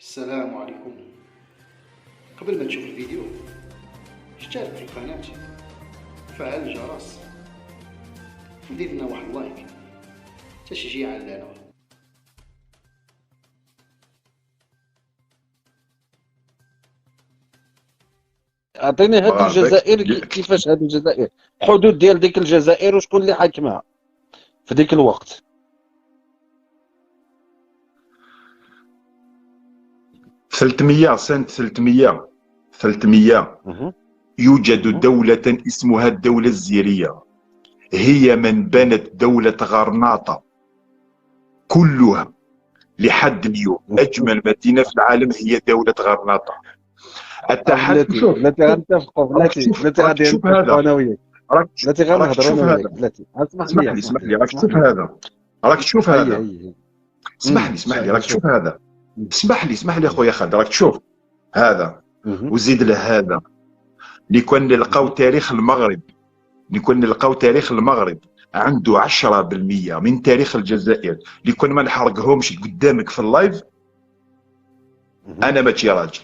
السلام عليكم. قبل ما تشوف الفيديو اشترك في القناة وفعل الجرس ودير لنا واحد لايك تشجيعا لنا. اعطيني هاد مغاربك الجزائر كيفاش هاد الجزائر الحدود ديال ديك الجزائر وشكون اللي حاكمها في ديك الوقت؟ 300 سنة 300 أها. يوجد دولة اسمها الدولة الزيرية، هي من بنت دولة غرناطة كلها لحد اليوم. أجمل مدينة في العالم هي دولة غرناطة. التحدي بلاتي شوف بلاتي غنتفقوا، بلاتي راك غادي تشوف نتفقوا هذا، انا وياك، راك بلاتي راك غنهضروا انا تشوف وياك، هذا. بلاتي اسمح اسمح لي لي اسمح اسمح لي لي راك اسمح تشوف لي. هذا، راك تشوف هيا هذا. هيا. اسمح لي راك نشوف. تشوف هذا. اسمح لي اخويا خالد، راك تشوف هذا أها. وزيد له هذا. لكون نلقاو تاريخ المغرب، تاريخ المغرب عنده 10% من تاريخ الجزائر. لكون ما نحرقهمش قدامك في اللايف، انا ماشي راجل.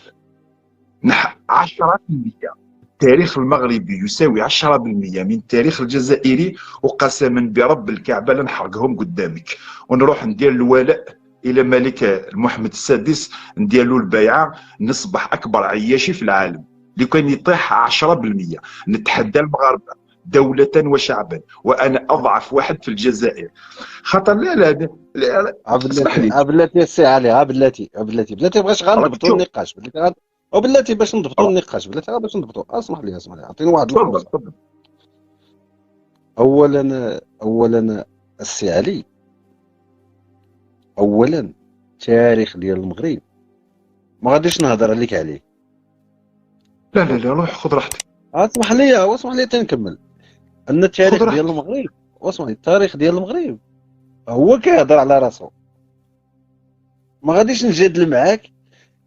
10% التاريخ المغربي يساوي 10% من التاريخ الجزائري، وقسما برب الكعبه لا نحرقهم قدامك. ونروح ندير الولاء الى ملك محمد السادس، ندير له البيعه، نصبح اكبر عياشي في العالم. لو كان يطيح 10% نتحدى المغاربه دولة وشعبا، وانا اضعف واحد في الجزائر. خاطر لا اسمح لي. بلاتي السي علي، بلاتي بغاش راك غنضبطوا تشوف. النقاش، بلاتي باش نضبطوا النقاش، بلاتي باش نضبطوا. اسمح لي عطيني واحد تفضل الفرصه. تفضل. اولا السي علي، اولا التاريخ ديال المغرب ما غاديش نهضر عليك عليه. لا روح خذ راحتك. اسمح لي تنكمل. ان خذ التاريخ ديال راحتك. المغرب، واسمح لي، التاريخ ديال المغرب هو كيهضر على راسو. ما غاديش نجادل معاك،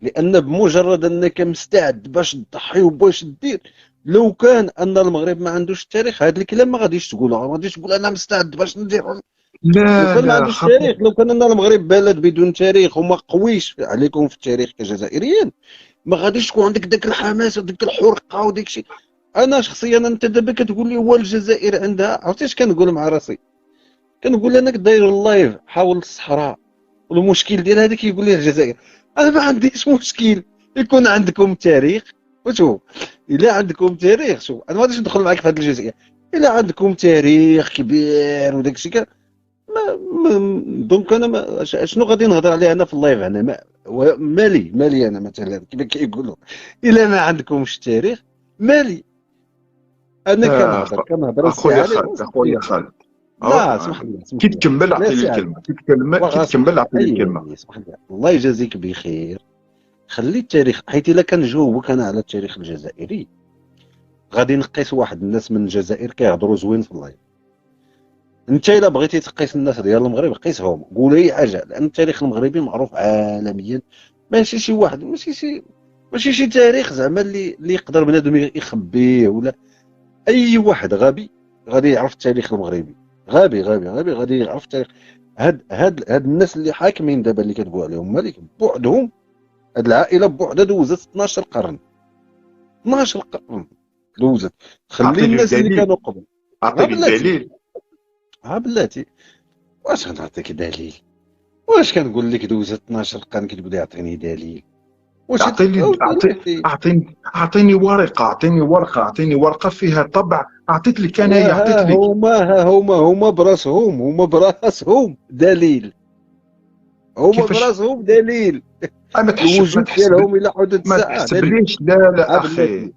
لان بمجرد انك مستعد باش تضحي وباش دير، لو كان ان المغرب ما عندوش التاريخ هذا الكلام ما غاديش تقوله، ما غاديش تقول انا مستعد باش ندير. لو كان ما لا عندوش خاطر تاريخ، لو كان ان المغرب بلد بدون تاريخ وما قويش عليكم في التاريخ كجزائريين، ما غاديش تكون عندك داك الحماس وديك الحرقه وديك الشيء. انا شخصيا، انت دابا كتقول لي هو الجزائر عندها، عرفتي اش كنقول مع راسي؟ كنقول انا داير اللايف حول الصحراء والمشكل ديال هذا كيقول لي الجزائر. انا ما عنديش مشكل يكون عندكم تاريخ، وشوف، الا عندكم تاريخ، شوف انا ما غاديش ندخل معاك في هذه الجزئيه. الا عندكم تاريخ كبير وداك الشيء، دونك انا شنو غادي نهضر عليه انا في اللايف؟ انا مالي انا مثلا كما كيقولوا. الا ما عندكمش تاريخ مالي. انا كنهضر السي اخويا علي خالد، واسمح لي. أهو، لا اسمح لي كي اسمح لي تكمل لا اعطيني سي علي، الكلمه، كي اسمح تكمل لي، اعطيني الكلمه. اسمح لي، الله يجازيك بخير. خلي التاريخ، حيت الا كنجاوبك انا على التاريخ الجزائري غادي نقيس واحد الناس من الجزائر كيهضروا زوين في اللايف. انت الا بغيتي تقيس الناس ديال المغرب قيسهم، قول اي حاجه، لان التاريخ المغربي معروف عالميا. ماشي شي واحد، ماشي شي تاريخ زعما اللي يقدر بنادم يخبيه، ولا اي واحد غبي غادي يعرف التاريخ المغربي. غبي غادي يعرف التاريخ. هاد الناس اللي حاكمين دابا اللي كتقول عليهم مالك بوحدهم، هاد العائله بوحدها دوزت 12 قرن، 12 قرن دوزت. خلي اعطيني الناس اللي دليل، كانوا قبل. ها اعطيني بلاتي، دليل. واش غنعطيك دليل؟ واش كنقول لك دوزت 12 قرن كتقول لي عطيني دليل؟ واش اعطيني اعطيني ورقه، اعطيني ورقه فيها طبع. اعطيت لك انا، هي اعطيت لك. ها هما براسهم دليل، هما كيفاش؟ براسهم دليل. ما تحسب الوجود ديالهم الى حدود ما الساعه دليل. تحسبليش. لا اخي.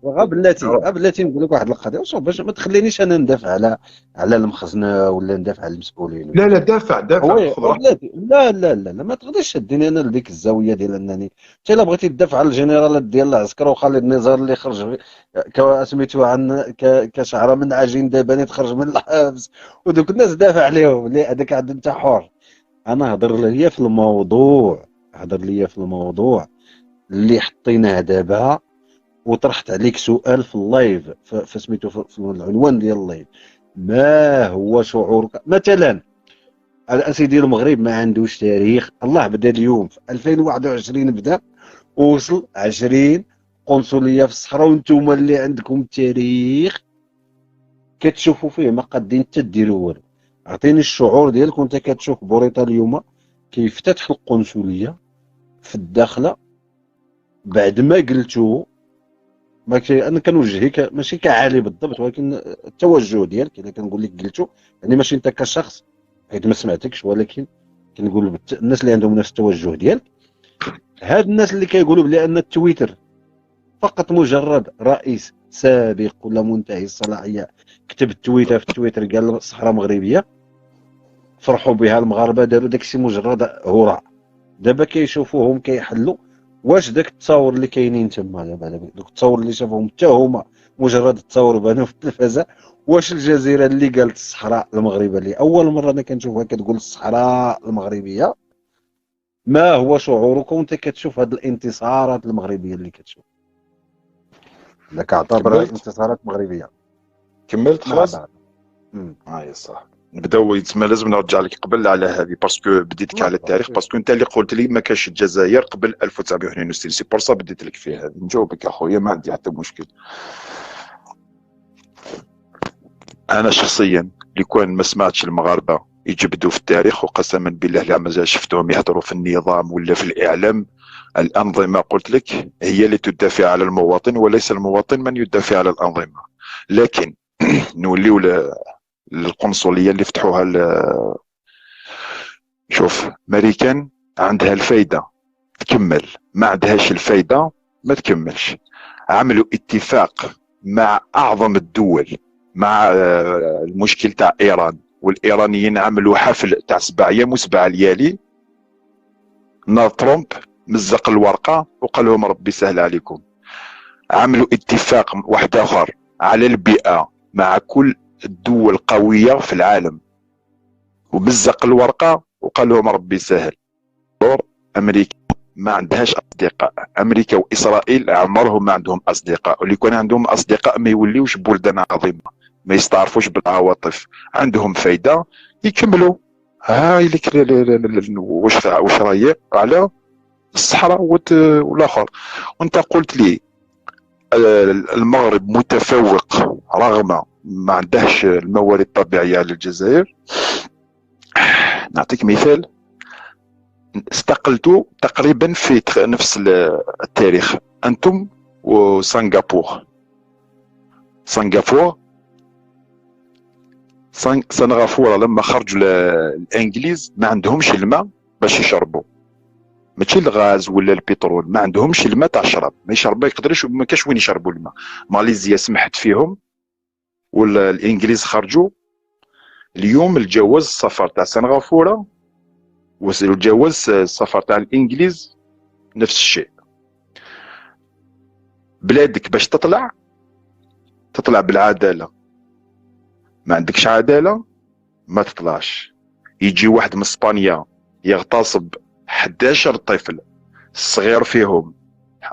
بلاتي نقول لك واحد القضيه، وصوب باش ما تخلينيش انا ندافع على المخزنه ولا ندافع على المسؤولين ولا لا شي. دافع خذ راحتك. بلاتي، لا ما تقدرش تشدني انا لديك الزاويه ديال انني انت الا بغيتي تدافع على الجنرالات ديال العسكر وخالد النزار اللي خرج سميتو عن كشعره من عجين دابا تخرج من الحبس، ودوك الناس دافع عليهم اللي هذاك عاد انت حر. انا هضر ليا في الموضوع اللي حطيناه دابا، وطرحت عليك سؤال في اللايف فسميتو في العنوان ديال اللايف: ما هو شعورك مثلا الاسيدي المغرب ما عندوش تاريخ؟ الله بدا اليوم في 2021 بدا ووصل 20 قنصليه في الصحراء، وانتم اللي عندكم التاريخ كتشوفوا فيه ما قادين حتى ديروا والو. عطيني الشعور ديالك وانت كتشوف بوريطه اليوم كيفتتح القنصليه في الداخله بعد ما قلتو. ما انا كنوجهك ماشي كعالي بالضبط، ولكن التوجه ديالك الا كنقول لك قلتو يعني ماشي انت كشخص حيت ما سمعتكش، ولكن كنقول الناس اللي عندهم نفس التوجه ديالك. هاد الناس اللي كيقولوا بان التويتر فقط مجرد رئيس سابق ولا منتهي الصلاحيه كتب التويتر في التويتر قال الصحراء مغربيه، فرحوا بها المغاربه، داروا داكشي مجرد هراء. دابا كيشوفوهم كيحلوا واش داك التصاور اللي كاينين تما دابا دوك التصاور اللي شافوهم حتى هما مجرد تصاور بانوا في التلفازه، واش الجزيره اللي قالت الصحراء المغربيه اللي اول مره انا كنشوفها كتقول الصحراء المغربيه، ما هو شعورك وانت كتشوف هاد الانتصارات المغربيه اللي كتشوف؟ لا كعتبرها كملت انتصارات مغربيه كملت مع خلاص. بعض. يا صح، نبداو يتسمى لازم نرجع لك قبل على هذه باسكو بديتك على التاريخ، باسكو انت اللي قلت لي ما كانش الجزائر قبل 1962، سي بور سا بديت لك في هذه. نجاوبك اخويا ما عندي حتى مشكل. انا شخصيا اللي كان ما سمعتش المغاربه يجبدوا في التاريخ، وقسما بالله لا ما شفتهم يهضروا في النظام ولا في الاعلام. الانظمه قلت لك هي اللي تدافع على المواطن، وليس المواطن من يدافع على الانظمه. لكن نوليو للقنصليه اللي فتحوها شوف، ماريكان عندها الفايده تكمل، ما عندهاش الفايده ما تكملش. عملوا اتفاق مع اعظم الدول، مع المشكل تاع ايران، والايرانيين عملوا حفل تاع 7 ايام و7 ليالي. نار ترامب مزق الورقه وقال لهم ربي سهل عليكم. عملوا اتفاق واحد اخر على البيئه مع كل الدول القويه في العالم، ومزق الورقه وقال لهم ربي سهل. دور امريكا ما عندهاش اصدقاء، امريكا واسرائيل عمرهم ما عندهم اصدقاء، واللي كان عندهم اصدقاء ما يوليوش بلدان عظيمه، ما يستعرفوش بالعواطف، عندهم فايده يكملوا. هاي لك واش رايك على الصحراء والاخر. وانت قلت لي المغرب متفوق رغم ما عندهش الموارد الطبيعيه للجزائر. نعطيك مثال، استقلتوا تقريبا في نفس التاريخ انتم وسنغافور. سنغافورة لما خرجوا الانجليز ما عندهمش الماء باش يشربوا، ماشي الغاز ولا البترول، ما عندهمش الماء تاع الشرب، ما يشربوا يقدروش، ما كاش وين يشربوا الماء. ماليزيا سمحت فيهم ولا الانجليز خرجوا. اليوم الجواز السفر تاع سنغافورة والجواز السفر تاع الانجليز نفس الشيء. بلادك باش تطلع بالعداله، ما عندكش عداله ما تطلعش. يجي واحد من اسبانيا يغتصب 11 طفل، الصغير فيهم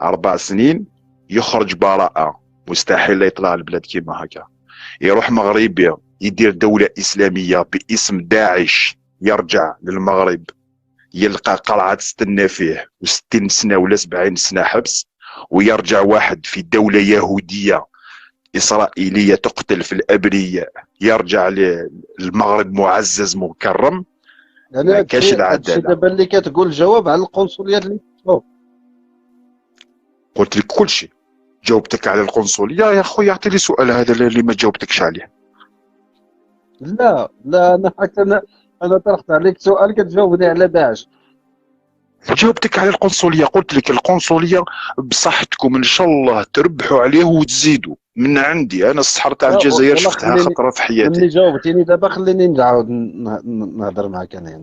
4 سنين، يخرج براءه، مستحيل يطلع البلاد كيما هكا. يروح مغربيا يدير دوله اسلاميه باسم داعش، يرجع للمغرب يلقى قلعه تستنى فيه و60 سنه ولا 70 سنه حبس، ويرجع واحد في دوله يهوديه اسرائيليه تقتل في الابرياء، يرجع للمغرب معزز مكرم. يعني ما كاش هادشي العداله. دابا اللي كتقول جواب على القنصليات اللي فتحوا. قلت لك كل شيء، جاوبتك على القنصليه يا خويا. اعطي لي سؤال هذا اللي ما جاوبتكش عليه. لا انا حتى انا طرحت عليك سؤال كتجاوبني على داعش. جاوبتك على القنصليه، قلت لك القنصليه بصحتكم ان شاء الله تربحوا عليه وتزيدوا. من عندي انا الصحراء تاع الجزائر شفتها خطره في ملي حياتي. جاوبتيني دابا خليني نعاود نهضر معك انا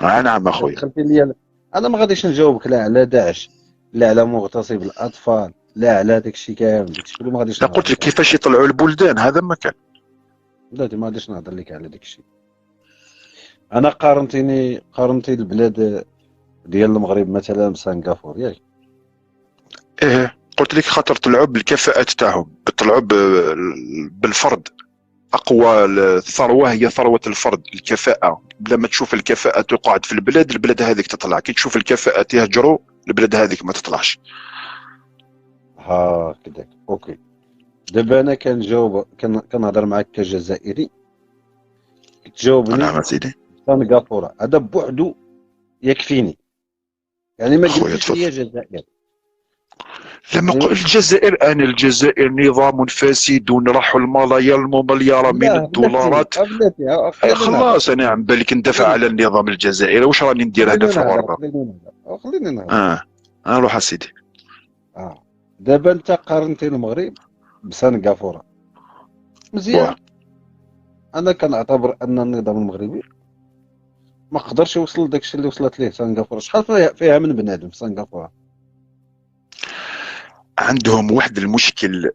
هنا. نعم اخويا. دخلتي لي انا ما غاديش نجاوبك لا على داعش، لا على مغتصب الاطفال، لا على داكشي كامل، داكشي كله ما غاديش لا قلت لك كيفاش يطلعوا البلدان، هذا ما كان. لا ما غاديش نهضر لك على داكشي. انا قارنتي البلاد ديال المغرب مثلا بسنغافور ياك. ايه قلت لك خاطر طلعوا بالكفاءات تاعهم، طلعوا بالفرد. اقوى الثروه هي ثروه الفرد، الكفاءه. لما تشوف الكفاءه تقعد في البلاد هذيك تطلع. كي تشوف الكفاءه يهجروا البلاد هذيك ما تطلعش. هكذاك اوكي. دابا انا كنجاوب كنهضر معاك كجزائري، تجاوبني نعم سيدي. سنغافورة هذا بوحدو يكفيني، يعني ما خويا قلتش لي تفضل. جزائر. لما قلت الجزائر، انا الجزائر نظام فاسد، راحوا الملايين المليار من لا بلاتي الدولارات. بلاتي خليني نهضر، خلاص انا عم بالك ندافع على النظام الجزائري، واش راني ندير هنا خليني في نهضر الغربه؟ خليني نهضر. روح اسيدي. دابا انت قارنتي المغرب بسنغافورة، مزيان. واه انا كنعتبر ان النظام المغربي ما قدرش يوصل لداكشي اللي وصلت ليه سنغافورة. شحال فيها من بنادم في سنغافورة؟ عندهم واحد المشكل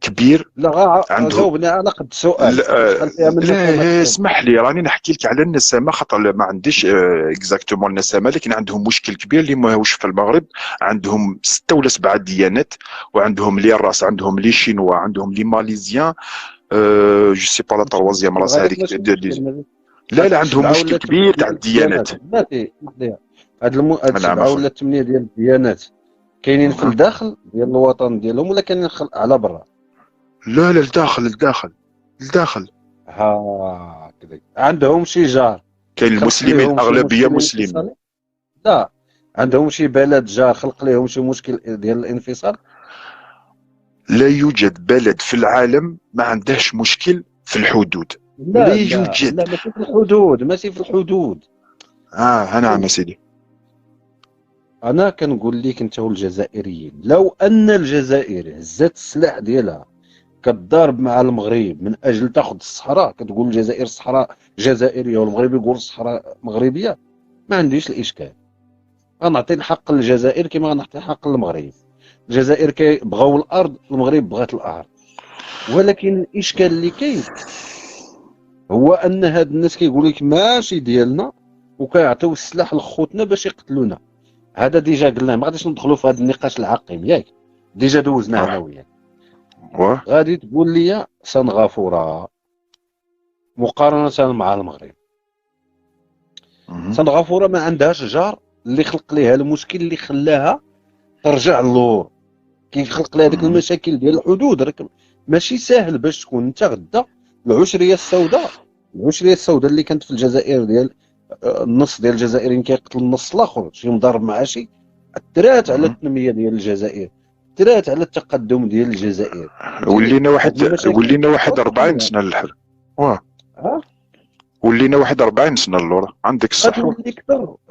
كبير. لا عندهم جاوبني على قد السؤال، لا, شحال فيها من نسمة لا تقريبا؟ اسمح لي، راني نحكي لك على النسامه، خاطر ما عنديش اكزاكتومون النسامه، لكن عندهم مشكل كبير اللي ماهوش في المغرب. عندهم 6 ولا 7 ديانات، وعندهم لي راس، عندهم لي شينوا، عندهم لي ماليزيان، جو سي با لا تروازيام راس المغرب هذيك ماشي مشكل. لا لا، هاد عندهم 7 مشكل ولا 8 كبير تاع ديال الديانات الديانات. بلاتي اسمح لي، هاد نعم 7 اخويا. ولا 8 ديال الديانات كاينين في الداخل ديال الوطن ديالهم ولا كاينين على برا؟ لا لا، الداخل الداخل الداخل. كذا عندهم شي جار كاين خلق المسلمين لهم شي اغلبيه مشكل مسلمين. انفصالي؟ لا، عندهم شي بلد جار خلق لهم شي مشكل ديال الانفصال؟ لا يوجد بلد في العالم ما عندهش مشكل في الحدود. لا لا لا يوجد. لا، ماشي في الحدود، ماشي في الحدود. نعم يا سيدي. انا كنقول لك انت والجزائريين، لو ان الجزائر هزت السلاح ديالها كتضارب مع المغرب من اجل تاخذ الصحراء، كتقول الجزائر صحراء جزائريه والمغرب يقول الصحراء مغربيه، ما عنديش الاشكال. غنعطي الحق للجزائر كما غنعطي الحق للمغرب. الجزائر كيبغاو الارض، المغرب بغات الارض، ولكن الاشكال اللي كاين هو ان هاد الناس كيقول لك ماشي ديالنا وكيعطيو السلاح لخوتنا باش يقتلونا. هذا ديجا قلنا ما غاديش ندخلوا في هذا النقاش العقيم، ياك ديجا دوزنا انا وياك. غادي تقول لي سنغافورة مقارنة مع المغرب، سنغافورة ما عندهاش جار اللي خلق ليها المشكل اللي خلاها ترجع للور، كيخلق لها ديك المشاكل ديال الحدود. راك ماشي ساهل باش تكون انت غدا العشريه السوداء، العشريه السوداء اللي كانت في الجزائر ديال النص ديال الجزائريين كيقتل النص الاخر، شي مضارب مع شي، اثرات على التنميه ديال الجزائر، اثرات على التقدم ديال الجزائر. ولينا واحد 40 سنه للحر. ولينا واحد 40 سنه للور، عندك الصح.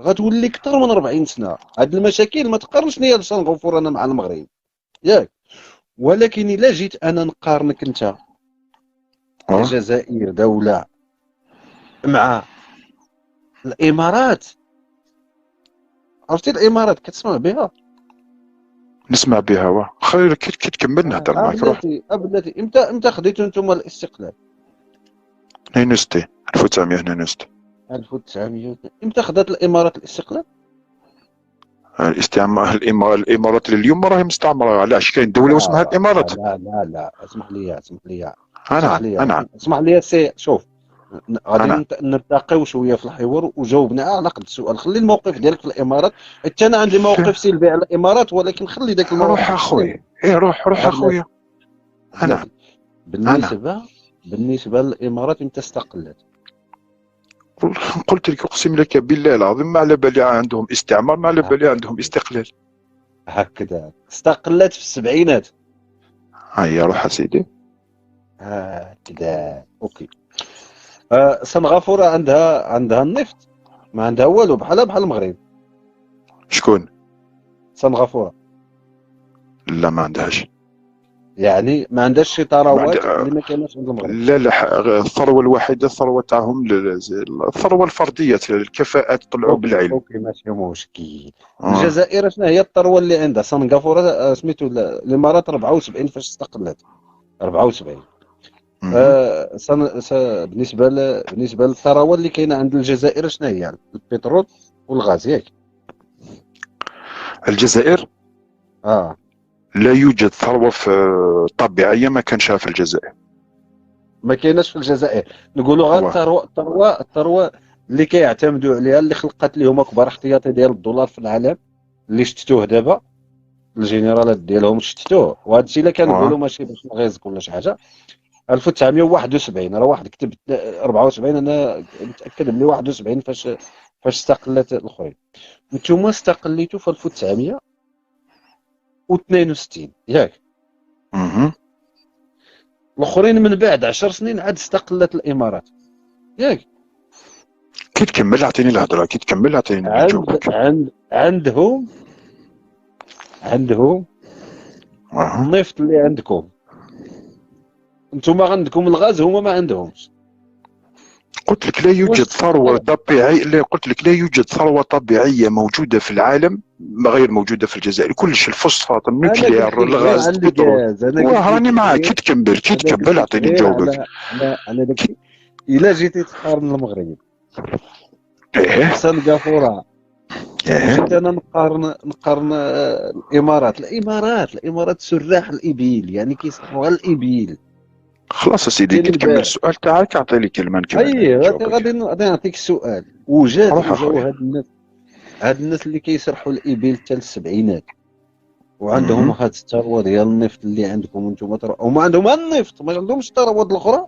غتولي اكثر من 40 سنه. هاد المشاكل ما تقارنش ليا سنغافورة انا مع المغرب، ياك. ولكن الا جيت انا نقارنك انت الجزائر دوله مع الامارات، عرفتي الامارات كتسمع بها؟ نسمع بها خير كي تكمل نهضر معاك. روح بلاتي امتى خديتوا انتم الاستقلال؟ 62 1962. 1900 امتى خدات الامارات الاستقلال؟ الاستعمار الامارات اليوم راهي مستعمره، علاش كاين دوله اسمها الامارات؟ لا اسمح لي اسمح لي شوف، غادي نرتقيو شويه في الحوار وجاوبنا على قد السؤال. خلي الموقف ديالك في الامارات، حتى انا عندي موقف سلبي على الامارات، ولكن خلي ذاك الموقف. روح اخويا، روح اخويا. بالنسبه للامارات امتى استقلت؟ قلت لك اقسم لك بالله العظيم ما على بالي عندهم استعمار، ما على بالي عندهم استقلال. هكذا استقلت في السبعينات. هيا روح سيدي. هكذا اوكي. سنغافورة عندها النفط، ما عندها والو، بحال المغرب. شكون؟ سنغافورة لا ما عندهاش، يعني ما عندهاش شي ثروات اللي ما كايناش عند المغرب. لا الثروه الوحيده الثروه تاعهم الثروه الفرديه، الكفاءات طلعوا بالعلم. اوكي ماشي مشكل. الجزائر شنو هي الثروه اللي عندها؟ سنغافورة سميتو الامارات 74 فاش استقلت 74. بالنسبه للثروه اللي كاينه عند الجزائر شنو هي؟ البترول والغاز، ياك؟ الجزائر لا يوجد ثروه طبيعيه ما كانشها في الجزائر. ما كايناش في الجزائر، نقولوا غير الثروه اللي كيعتمدوا عليها، اللي خلقت لهم اكبر احتياطي ديال الدولار في العالم، اللي شتتوه دابا الجنرالات ديالهم شتتوه، وهذا الشيء الا كنقولوا ماشي باش نغيظك ولا شي حاجه. 1971 راه واحد كتب 74، انا متاكد بلي 71 فاش استقلت الاخرين. نتوما استقليتوا في 1962 ياك؟ الاخرين من بعد 10 سنين عاد استقلت الامارات ياك؟ كي تكمل عطيني الهضره، كي تكمل عطيني نجاوبك. عندهم النفط اللي عندكم انتم عندكم الغاز، هما ما عندهمش. قلت لك لا يوجد ثروه طبيعيه، قلت لك لا يوجد ثروه طبيعيه موجوده في العالم غير موجوده في الجزائر. كلش الفوسفات، النوكليار، الغاز، البترول. راني معاك، كي تكمل عطيني نجاوبك. انا داك الا جيتي تقارن المغرب سنغافوره، جيت انا نقارن الامارات سراح الابيل، يعني كيصرفوا على الابيل. خلاص سيدي، كي تكمل السؤال تاعك اعطيني كلمه نكمل. غادي نعطيك السؤال. وجاو هاد الناس اللي كيسرحوا الابيل حتى للسبعينات وعندهم هاد الثروه ديال النفط اللي عندكم انتم، هما عندهم النفط ما عندهمش الثروات الاخرى.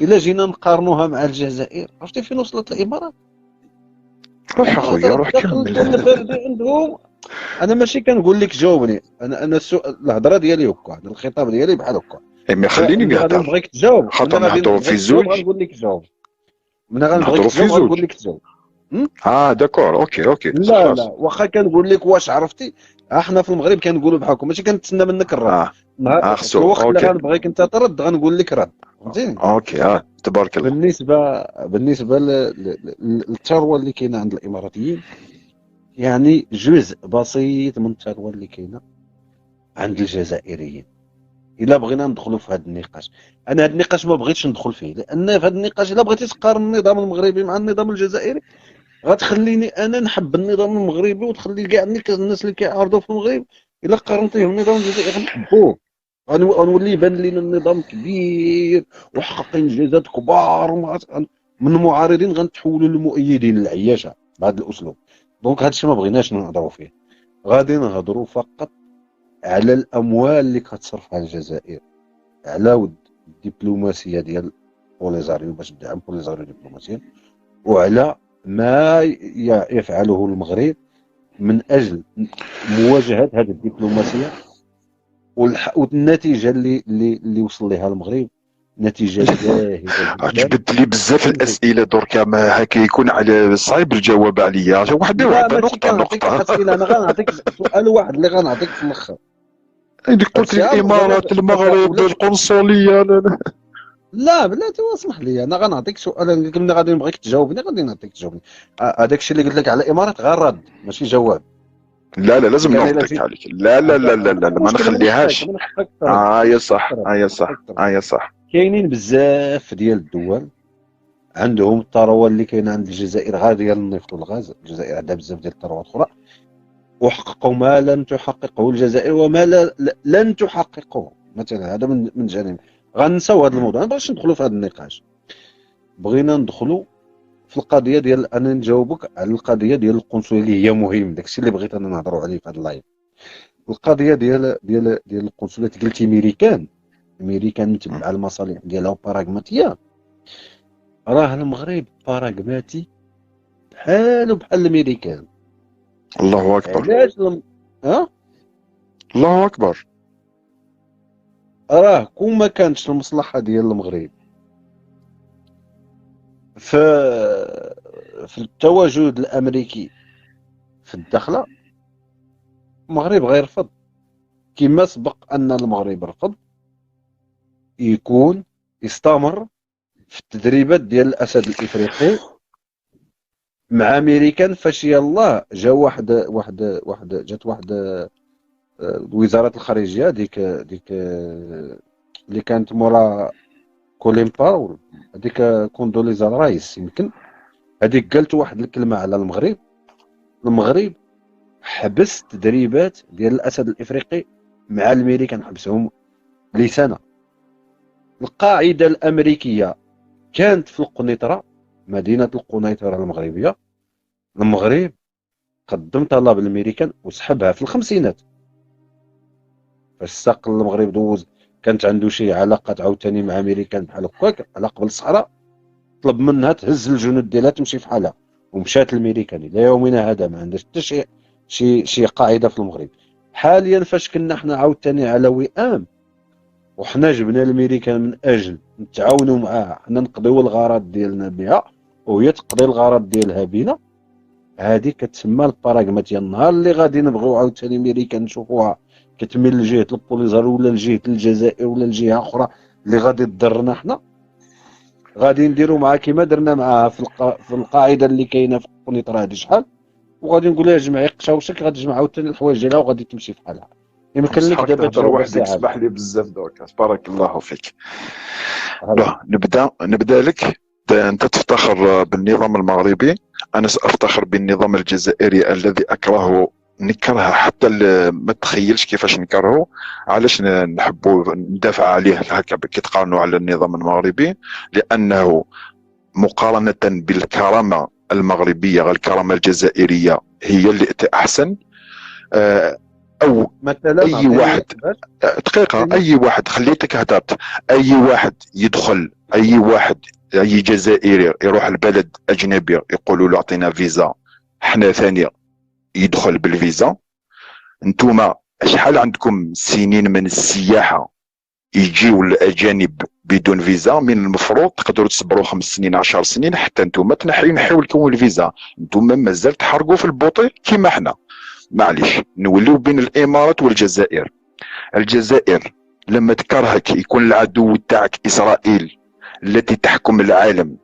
الا جينا نقارنوها مع الجزائر، عرفتي فين وصلت الامارات؟ روح اخويا روح كمل. عندهم. انا ماشي كنقول لك جاوبني، انا الهضره ديالي هكا، الخطاب ديالي بحال هكا. ما خليني نهضر، غادي نبغيك تجاوب، خاطر نهضروا في زوج غنقول لك جاوب، من غنبغيك تجاوب غنقول لك تجاوب. داكور، اوكي. لا واخا كنقول لك واش عرفتي، احنا في المغرب كنقولوا بحالكم، ماشي كنتسنى منك الرد. في الوقت اللي غنبغيك انت ترد غنقول لك رد، فهمتيني؟ اوكي تبارك الله. بالنسبه للثروه اللي كاينه عند الاماراتيين، يعني جزء بسيط من الثروه اللي كاينه عند الجزائريين. الا بغينا ندخلوا في هذا النقاش، انا هذا النقاش ما بغيتش ندخل فيه، لان في هذا النقاش الا بغيتي تقارن النظام المغربي مع النظام الجزائري غتخليني انا نحب النظام المغربي، وتخلي كاع الناس اللي كيعارضوا في المغرب الا قارنتيهم النظام الجزائري غنحبوه، غنولي يبان لينا النظام كبير وحقق انجازات كبار، من المعارضين غنتحولوا للمؤيدين العياشه بهذا الاسلوب. دونك هذا الشيء ما بغيناش نهضروا فيه، غادي نهضروا فقط على الاموال اللي كتصرفها الجزائر على ود الدبلوماسيه ديال بوليزاريو باش تدعم بوليزاريو دبلوماسيا، وعلى ما يفعله المغرب من اجل مواجهه هذه الدبلوماسيه والنتيجه اللي وصل لها المغرب نتيجه جاهزه. عجبت لي بزاف الاسئله دركا، ما هكا يكون على صعيب الجواب عليا. واحده نقطه. انا غنعطيك سؤال واحد اللي غنعطيك في الاخر. قلت لي الامارات، المغرب، القنصليه. لا بلاتي اسمح لي، انا غنعطيك سؤال ملي غادي نبغيك تجاوبني غادي نعطيك تجاوبني. هذاك الشيء اللي قلت لك على الامارات غير رد ماشي جواب. لا لازم نردك عليك. لا ما نخليهاش. يا صح. كاينين بزاف ديال الدول عندهم الثروه اللي كاينه عند الجزائر غير ديال النفط والغاز. الجزائر عندها بزاف ديال الثروات اخرى، وحققوا ما لم تحققه الجزائر وما لن تحققه. مثلا هذا من جانب. غنساو هذا الموضوع، ما بغيتش ندخلوا في هذا النقاش. بغينا ندخلوا في القضيه ديال انا نجاوبك على القضيه ديال القنصليه اللي هي مهم، داكشي اللي بغيت انا نهضروا عليه في هذا اللايف. القضيه ديال القنصليه قلتي ميريكان متبعه المصالح ديالها وباراغماتيه. راه المغرب باراغماتي بحال الامريكان. الله اكبر. علاش الله اكبر. راه كون ما كانتش المصلحه ديال المغرب في التواجد الامريكي في الدخله، المغرب غيرفض، كما سبق ان المغرب رفض يستمر في التدريبات ديال الاسد الافريقي مع امريكان. فاش يلاه جا جات وزاره الخارجيه ديك اللي كانت مورا كولين باول، هذيك كوندوليزا رايس يمكن، هذيك قالت واحد الكلمه على المغرب حبس تدريبات ديال الاسد الافريقي مع الامريكان، حبسهم لسنه. القاعده الامريكيه كانت في القنيطره، مدينه القنيطره المغربيه. المغرب قدم طلب الامريكان وسحبها في الخمسينات. فاش استقل المغرب دوز كانت عنده شي علاقات عاوتاني مع امريكان بحال هكاك على قبل الصحراء، طلب منها تهز الجنود ديالها تمشي في حالها، ومشات الامريكان. الى يومنا هذا ما عندهاش حتى شي قاعده في المغرب. حاليا فاش كنا حنا عاوتاني على وئام وحنا جبنا الامريكان من اجل نتعاونوا معاه، حنا نقضيو الغرض ديالنا بها وهي تقضي الغرض ديالها بنا، هذه كتسمى الباراغماتيا. النهار اللي غادي نبغيو عاوتاني امريكان نشوفوها كتميل لجهه البوليزار ولا لجهه الجزائر ولا لجهه اخرى اللي غادي تضرنا حنا، غادي نديرو معها كيما درنا معاها في القاعده اللي كاينه في قنيطره هذه شحال، وغادي نقول لها جمعي قشاوشك، غادي تجمع عاوتاني الحوايج ديالها وغادي تمشي في حالها. يمكن لك دابا تهضر تجاوب وحدك، عليها. اسمح لي بزاف دوكا، بارك الله فيك. نبدا لك. انت تفتخر بالنظام المغربي، انا سافتخر بالنظام الجزائري الذي نكرهه حتى ما تخيلش كيفاش نكرهه. علاش نحبوا ندافع عليه هكا كي تقارنوا على النظام المغربي؟ لانه مقارنه بالكرامه المغربيه الكرامه الجزائريه هي اللي احسن. او مثلا اي واحد دقيقه، اي واحد خليتك هدرت، اي واحد يدخل، اي جزائري يروح البلد اجنبي يقولوا له اعطينا فيزا، حنا ثاني يدخل بالفيزا. انتوما شحال عندكم سنين من السياحه يجيو الاجانب بدون فيزا؟ من المفروض تقدروا تصبروا 5 سنين 10 سنين حتى انتوما نحيو لكم الفيزا. انتوما مازال تحرقوا في البوطي كيما حنا. معليش نوليو بين الامارات والجزائر. الجزائر لما تكرهك يكون العدو تاعك اسرائيل التي تحكم العالم،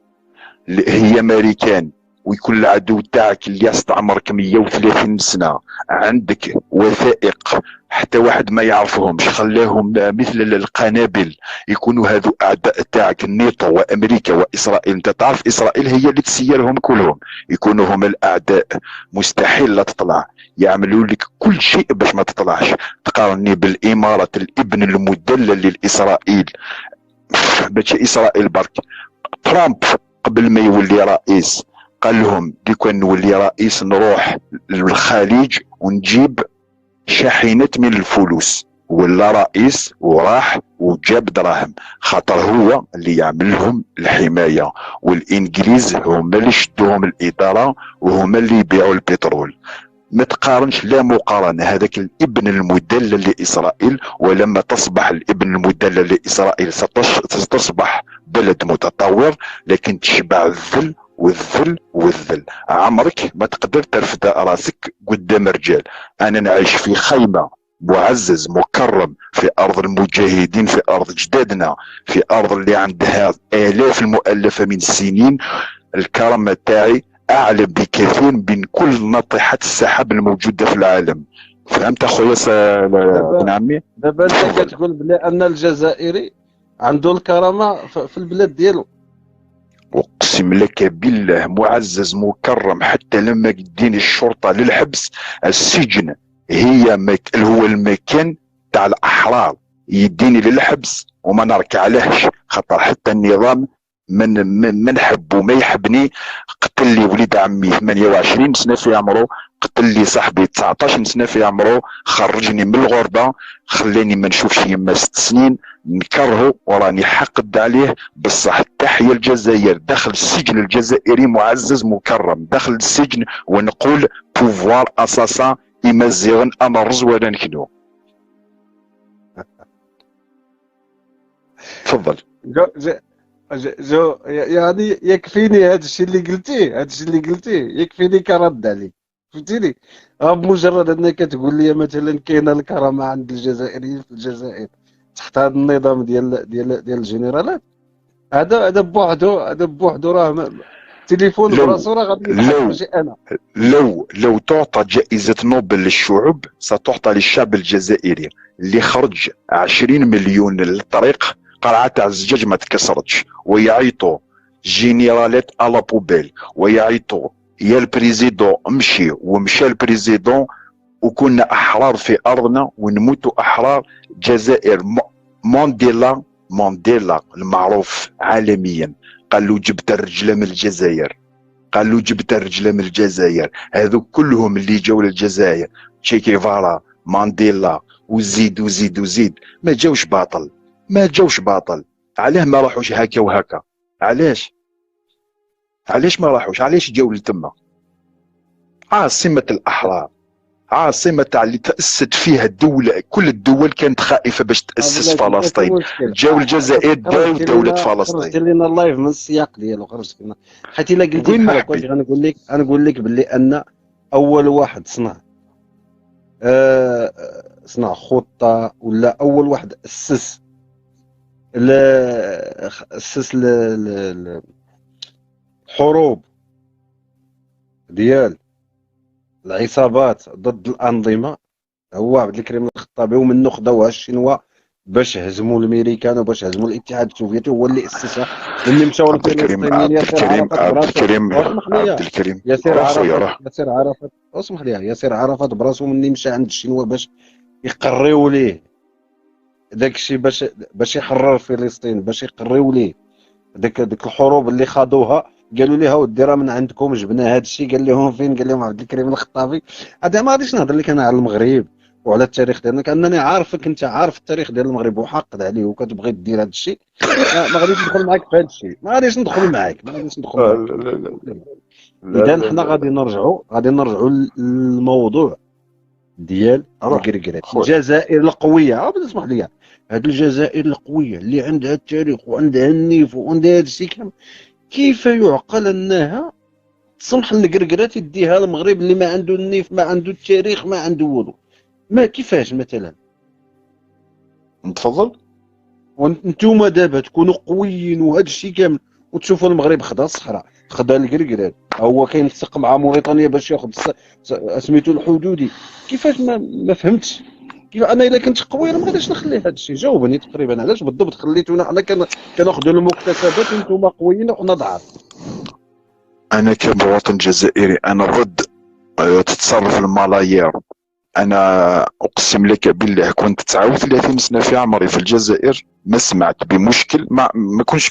هي امريكان، ويكون العدو تاعك اللي استعمرك 130 سنه، عندك وثائق حتى واحد ما يعرفهمش، خلاهم مثل القنابل، يكونوا هذو اعداء تاعك الناتو وامريكا واسرائيل. انت تعرف اسرائيل هي اللي تسيرهم كلهم، يكونوا هم الاعداء. مستحيل لا تطلع، يعملوا لك كل شيء باش ما تطلعش. تقارني بالامارات الابن المدلل لاسرائيل، ماشي اسرائيل برك. ترامب قبل ما يولي رئيس قال لهم كي كان نولي رئيس نروح للخليج ونجيب شاحنات من الفلوس، ولا رئيس وراح وجاب دراهم، خاطر هو اللي يعمل لهم الحمايه، والانجليز هما اللي شدوهم الاداره وهما اللي يبيعوا البترول. ما تقارنش، لا مقارنه. هذاك الابن المدلل لاسرائيل، ولما تصبح الابن المدلل لاسرائيل ستصبح بلد متطور، لكن تشبع الذل والذل والذل. عمرك ما تقدر ترفد راسك قدام رجال. انا نعيش في خيمه، معزز مكرم في ارض المجاهدين، في ارض جدادنا، في ارض اللي عندها الاف المؤلفه من السنين. الكرامه تاعي اعلى بكثير من كل ناطحات السحاب الموجوده في العالم. فهمت اخويا ابن عمي؟ دابا انت كتقول بلي ان الجزائري عنده الكرامه في البلاد ديالو. اقسم لك بالله معزز مكرم، حتى لما يديني الشرطه للحبس، السجن هو المكان تاع الاحرار، يديني للحبس وما نركع لهش، خاطر حتى النظام من نحبه ما يحبني. قتل لي وليد عمي 28 سنه في عمره، قتل لي صاحبي 19 سنه في عمره، خرجني من الغربه، خلاني ما نشوفش يما 6 سنين، نكرهه وراني حاقد عليه. بصح تحيا الجزائر، داخل السجن الجزائري معزز مكرم، داخل السجن ونقول بوفوار اساسا يمزغن انا الرز ولا نكنو. تفضل. جو يعني يكفيني هذا الشيء اللي قلتيه، يكفيني كرد عليك، فهمتيني؟ بمجرد انك تقول لي مثلا كاينه الكرامه عند الجزائريين في الجزائر تحت هذا النظام ديال الجنرالات، هذا بوحدو راه تليفون براسو راه غادي يضحك، ماشي انا. لو تعطى جائزه نوبل للشعوب ستعطى للشعب الجزائري اللي خرج 20 مليون للطريق، قرعه تاع الزجاج ما تكسرتش، ويعيطوا جينيرالات على بوبيل، ويعيطوا يا البريزيدون امشي، ومشى البريزيدون وكنا احرار في ارضنا ونموتوا احرار. جزائر مانديلا المعروف عالميا قال له جبت الرجله من الجزائر، قال له جبت الرجله من الجزائر. هذوك كلهم اللي جاوا للجزائر، تشي جيفارا، مانديلا، وزيد وزيد وزيد، ما جاوش باطل، ما جاوش باطل. علاه ما راحوش هكا وهكا؟ علاش ما راحوش؟ علاش جاوا لتما؟ عاصمة الأحرار، عاصمة تاع اللي تأسست فيها الدولة، كل الدول كانت خائفة باش تأسس فلسطين، جاوا الجزائر داو دولة فلسطين. خرجت لنا اللايف من السياق ديالو، خرجت لنا حيت الا قلتي وين بحال محبي؟ هكا غنقول لك باللي ان اول واحد صنع خطة، ولا اول واحد اسس الحروب ديال العصابات ضد الأنظمة هو عبد الكريم الخطابي، ومنه خداوها الشينوا باش هزموا الامريكان وباش هزموا الاتحاد السوفيتي، هو اللي اسسها. ملي مشاو الفلسطينيين ياسر عرفات براسو، اسمح لي ياسر عرفات براسو ملي مشى عند الشينوا باش يقريو ليه داكشي، باش يحرر فلسطين، باش يقريو ليه ديك الحروب اللي خاضوها. قالوا لي اودي راه من عندكم جبنا هذا الشيء. قال لهم فين؟ قال لهم عبد الكريم الخطابي. هذا ما غاديش نهضر لك انا على المغرب وعلى التاريخ ديالنا، كانني عارفك انت عارف التاريخ ديال المغرب وحاقد عليه وكتبغي دير هذا الشيء. ما غاديش ندخل معاك في هذا الشيء، ما غاديش ندخل معاك. اذا حنا غادي نرجعوا للموضوع ديال الكركرات. الجزائر القويه، اسمح لي، هذه الجزائر القويه اللي عندها التاريخ وعندها النيف وعندها هذا الشيء كامل، كيف يعقل انها تسمح للكركرات يديها المغرب اللي ما عنده النيف، ما عنده التاريخ، ما عنده والو؟ ما كيفاش مثلا؟ نتفضل. وانتم دابا تكونوا قويين وهذا الشيء كامل، وتشوفوا المغرب خدا الصحراء، خدا الكركرات، هو كينسق مع موريتانيا باش ياخذ سميتو الحدودي. كيفاش؟ ما فهمتش. كيف انا الا كنت قوي ما غاديش نخلي هذا الشيء. جاوبني تقريبا علاش بالضبط خليتونا حنا كناخذوا المكتسبات وانتم قويين وحنا ضعاف؟ انا كمواطن جزائري انا ضد تتصرف الملايير. انا اقسم لك بالله كنت 39 سنه في عمري في الجزائر ما سمعت بمشكل، ما كنتش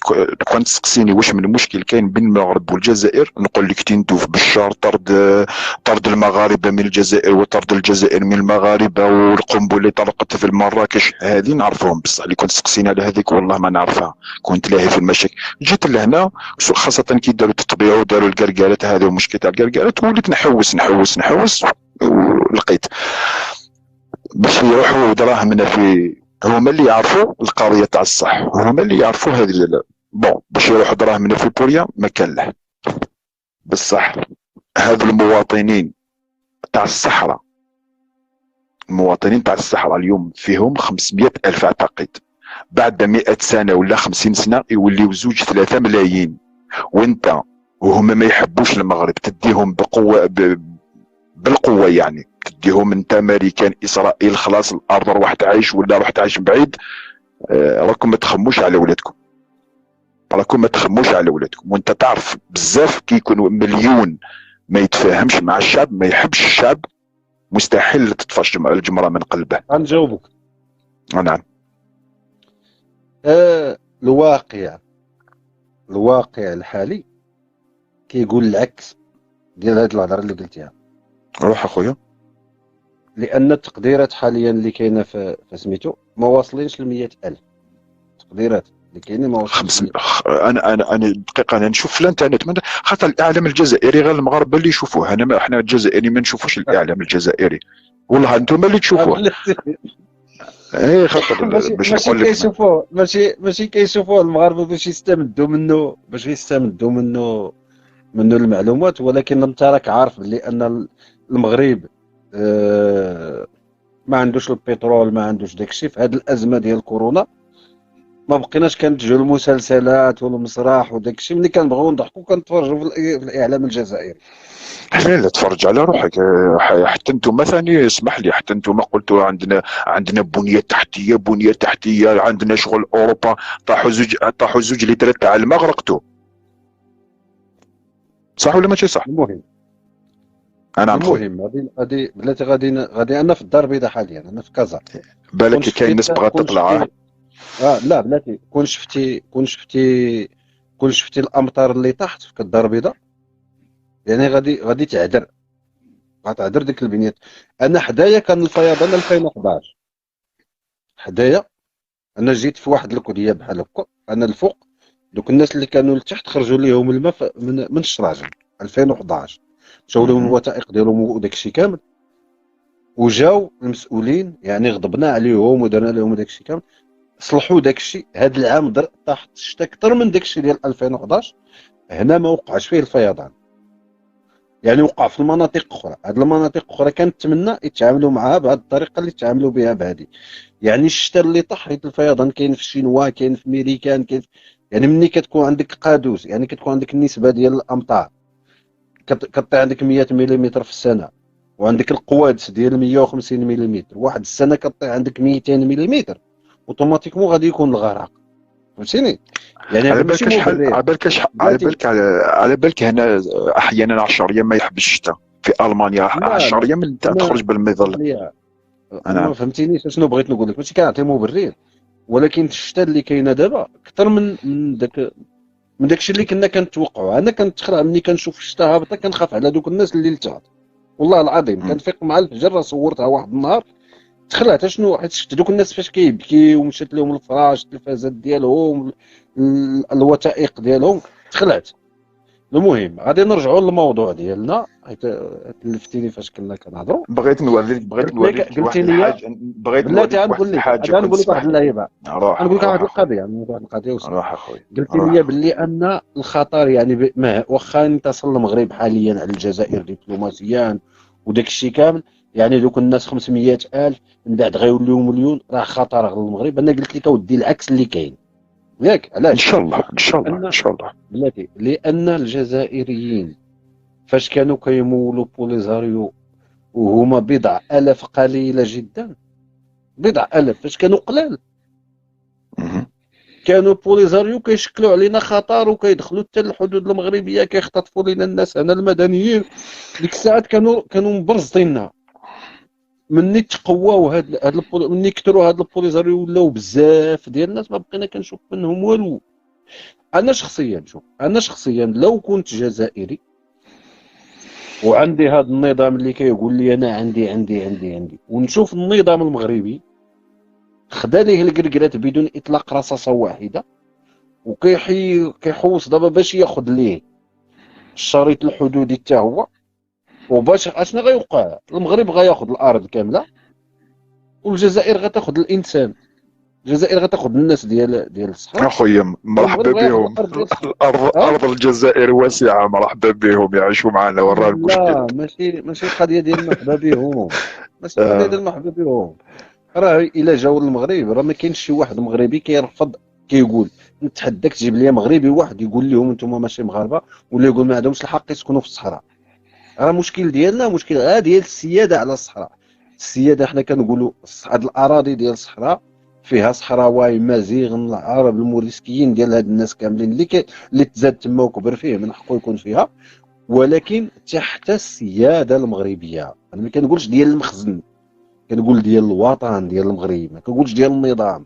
كنت تسقسيني واش من مشكل كاين بين المغرب والجزائر، نقول لك تندوف بالشهر طرد المغاربه من الجزائر وطرد الجزائر من المغاربه، والقنبله اللي طلقت في مراكش هذه نعرفهم، بصح اللي كنت تسقسيني على هذيك والله ما نعرفها. كنت لاهي في المشاكل، جيت لهنا خاصه كي داروا التطبيع وداروا الكركارات هذا ومشكل تاع الكركارات، وليت نحوس ولقيت باش يروحوا دراهمنا في، هما اللي يعرفوا القضيه تاع الصح، هما اللي يعرفوا هذه بون باش يروحوا دراهمنا في بوريا ما كان له. بصح هذو المواطنين تاع الصحراء، المواطنين تاع الصحراء اليوم فيهم 500 ألف أعتقد، بعد 100 سنة ولا 50 سنة يوليو 2-3 ملايين، وانت وهم ما يحبوش المغرب تديهم بقوة بالقوة، يعني تديهم انت امريكان اسرائيل خلاص الارض روح تعيش ولا روح تعيش بعيد. راكم ما تخموش على ولادكم، وانت تعرف بزاف كي يكون مليون ما يتفاهمش مع الشعب، ما يحبش الشعب، مستحيل تطفش الجمرة من قلبه. غنجاوبك. نعم. الواقع الحالي كيقول العكس ديال هاد الهضره اللي قلتيها. روح اخويا. لان التقديرات حاليا اللي كاينه في سميتو ما واصلينش ل 100,000 تقديرات اللي كاينين، ما واصلينش. انا دقيقه انا نشوف في الانترنت خاطر الاعلام الجزائري غير المغاربه اللي يشوفوه، احنا الجزائريين ما نشوفوش الاعلام الجزائري، والله انتم اللي تشوفوه. اي خاطر باش نقول لك ماشي كيشوفوه المغاربه باش يستمدوا منه المعلومات، ولكن انت راك عارف بلي ان المغرب ما عندوش البترول، ما عندوش داكشي. في هذه الازمه ديال كورونا ما بقيناش كنتجوا المسلسلات والمسرح وداكشي، ملي كنبغيو نضحكوا كنتفرجوا في الاعلام الجزائري. لا تفرج على روحك، حتى انتم ثاني اسمح لي، حتى انتم قلتوا عندنا بنيه تحتيه، عندنا شغل اوروبا، طاحوا زوج لترات تاع الماء غرقتوا، صح ولا ماشي صح؟ المهم غادي بلاتي غادي انا في الدار البيضاء حاليا، انا في كازا. بالك كاين ناس بغات تطلع. لا بلاتي، كون شفتي الامطار اللي طاحت في الدار البيضاء، يعني غادي تعذر، غتعذر ديك البنيات. انا حدايا كان الفيضان 2011، حدايا انا جيت في واحد الكليه بحال هكا، انا الفوق دوك الناس اللي كانوا لتحت خرجوا ليهم الماء من الشراجم 2011، مشاو لهم الوثائق ديالهم وداك الشيء كامل، وجاو المسؤولين يعني غضبنا عليهم ودرنا لهم داك الشيء كامل، صلحوا داك الشيء. هذا العام طاحت الشتا اكثر من داك الشيء ديال 2011. هنا ما وقعش فيه الفيضان، يعني وقع في المناطق اخرى. هاد المناطق اخرى كنتمنى يتعاملوا معها بهذه الطريقه اللي تعاملوا بها بهذه. يعني الشتا اللي طاح حيت الفيضان كاين في الشينوا، كاين في ميريكان، كاين يعني ملي كتكون عندك قادوس، يعني كتكون عندك النسبه ديال الامطار كطيح عندك 100 ملم في السنه، وعندك القوادس ديال 150 ملم، واحد السنه كطيح عندك 200 ملم، اوتوماتيكمون غادي يكون الغرق. فهمتيني؟ يعني على هذا ماشي بالك شحال، مبرر. بلاتي على بالك هنا احيانا 10 ايام ما يحبش الشتاء في المانيا، لا 10 لا ايام انت انا تخرج بالمظله. انا ما فهمتينيش شنو بغيت نقول لك، ماشي كنعطي مبرر، ولكن الشتا اللي كاينه دابا اكثر من داك الشيء اللي كنا كنتوقعوا. انا كنتخلع ملي كنشوف الشتا هابطه كنخاف على دوك الناس اللي لتحت، والله العظيم كنفيق مع الفجر. راه صورتها واحد النهار تخلعت شنو، حيت شفت دوك الناس فاش كيبكيو ومشات لهم الفراش، التلفازات ديالهم، الوثائق ديالهم، تخلعت. المهم غادي نرجعوا للموضوع ديالنا، حيت تلفتيني فاش كنا كنهضروا. قلت واحد لي الحاجه، بغيت بلاتي نوريك واحد غنقول لك، الحاجه غادي كنت نقول لك واحد تسمح لي. اللعيبه، روح غنقول لك واحد روح اخويا، القضيه، يعني واحد القضيه وصلت. روح اخويا، قلت روح لي اخويا. باللي ان الخطر يعني واخا انتصر المغرب حاليا على الجزائر دبلوماسيا وداك الشيء كامل، يعني دوك الناس 500 الف من بعد غيوليو مليون، راه خطر على المغرب. انا قلت لك اودي العكس اللي كاين، ياك ان علاش؟ شاء الله ان شاء الله ان لان شاء الله. بلاتي لان الجزائريين فاش كانوا كيمولوا بوليزاريو وهما بضع الاف قليله جدا، بضع الاف فاش كانوا قلال، مهم. كانوا بوليزاريو كيشكلوا علينا خطر وكيدخلوا حتى الحدود المغربيه، كيختطفوا لنا الناس هنا المدنيين. ديك الساعات كانوا مبرزطيننا. مني تقواو مني كثروا هاد البوليزاريو ولاو بزاف ديال الناس، ما بقينا كنشوف منهم والو. انا شخصيا لو كنت جزائري وعندي هذا النظام اللي كيقول لي انا عندي ونشوف النظام المغربي خدا ليه الكركرات بدون اطلاق رصاصه واحده، كيحوس دابا باش ياخذ ليه الشريط الحدودي حتى هو، وباش اشنو غيوقع؟ المغرب غياخذ الارض كامله، والجزائر غتاخذ الانسان، الجزائر غتاخذ الناس ديال الصحراء، اخويا مرحبا والمغرب غياخذ بهم. الارض ديال الصحراء. ها؟ ارض الجزائر واسعه، مرحبا بهم يعيشوا معنا. وراه المشكل. لا ماشي القضيه ديال المرحبا بهم، ماشي القضيه آه. ديال المرحبا بهم. راه الا جاوا للمغرب راه ما كاينش شي واحد مغربي كيرفض، كيقول نتحداك تجيب لي مغربي واحد يقول لهم انتم ماشي مغاربه، ولا يقول ما عندهمش الحق يسكنوا في الصحراء. راه المشكل ديالنا مشكل ديال السياده على الصحراء. السياده حنا كنقولوا هاد الاراضي ديال الصحراء فيها صحراوي مزيغ العرب الموريسكيين ديال هاد الناس كاملين اللي تزاد تما وكبر فيه من حقه يكون فيها، ولكن تحت السياده المغربيه. انا ما كنقولش ديال المخزن، كنقول ديال الوطن ديال المغرب، ما كنقولش ديال النظام.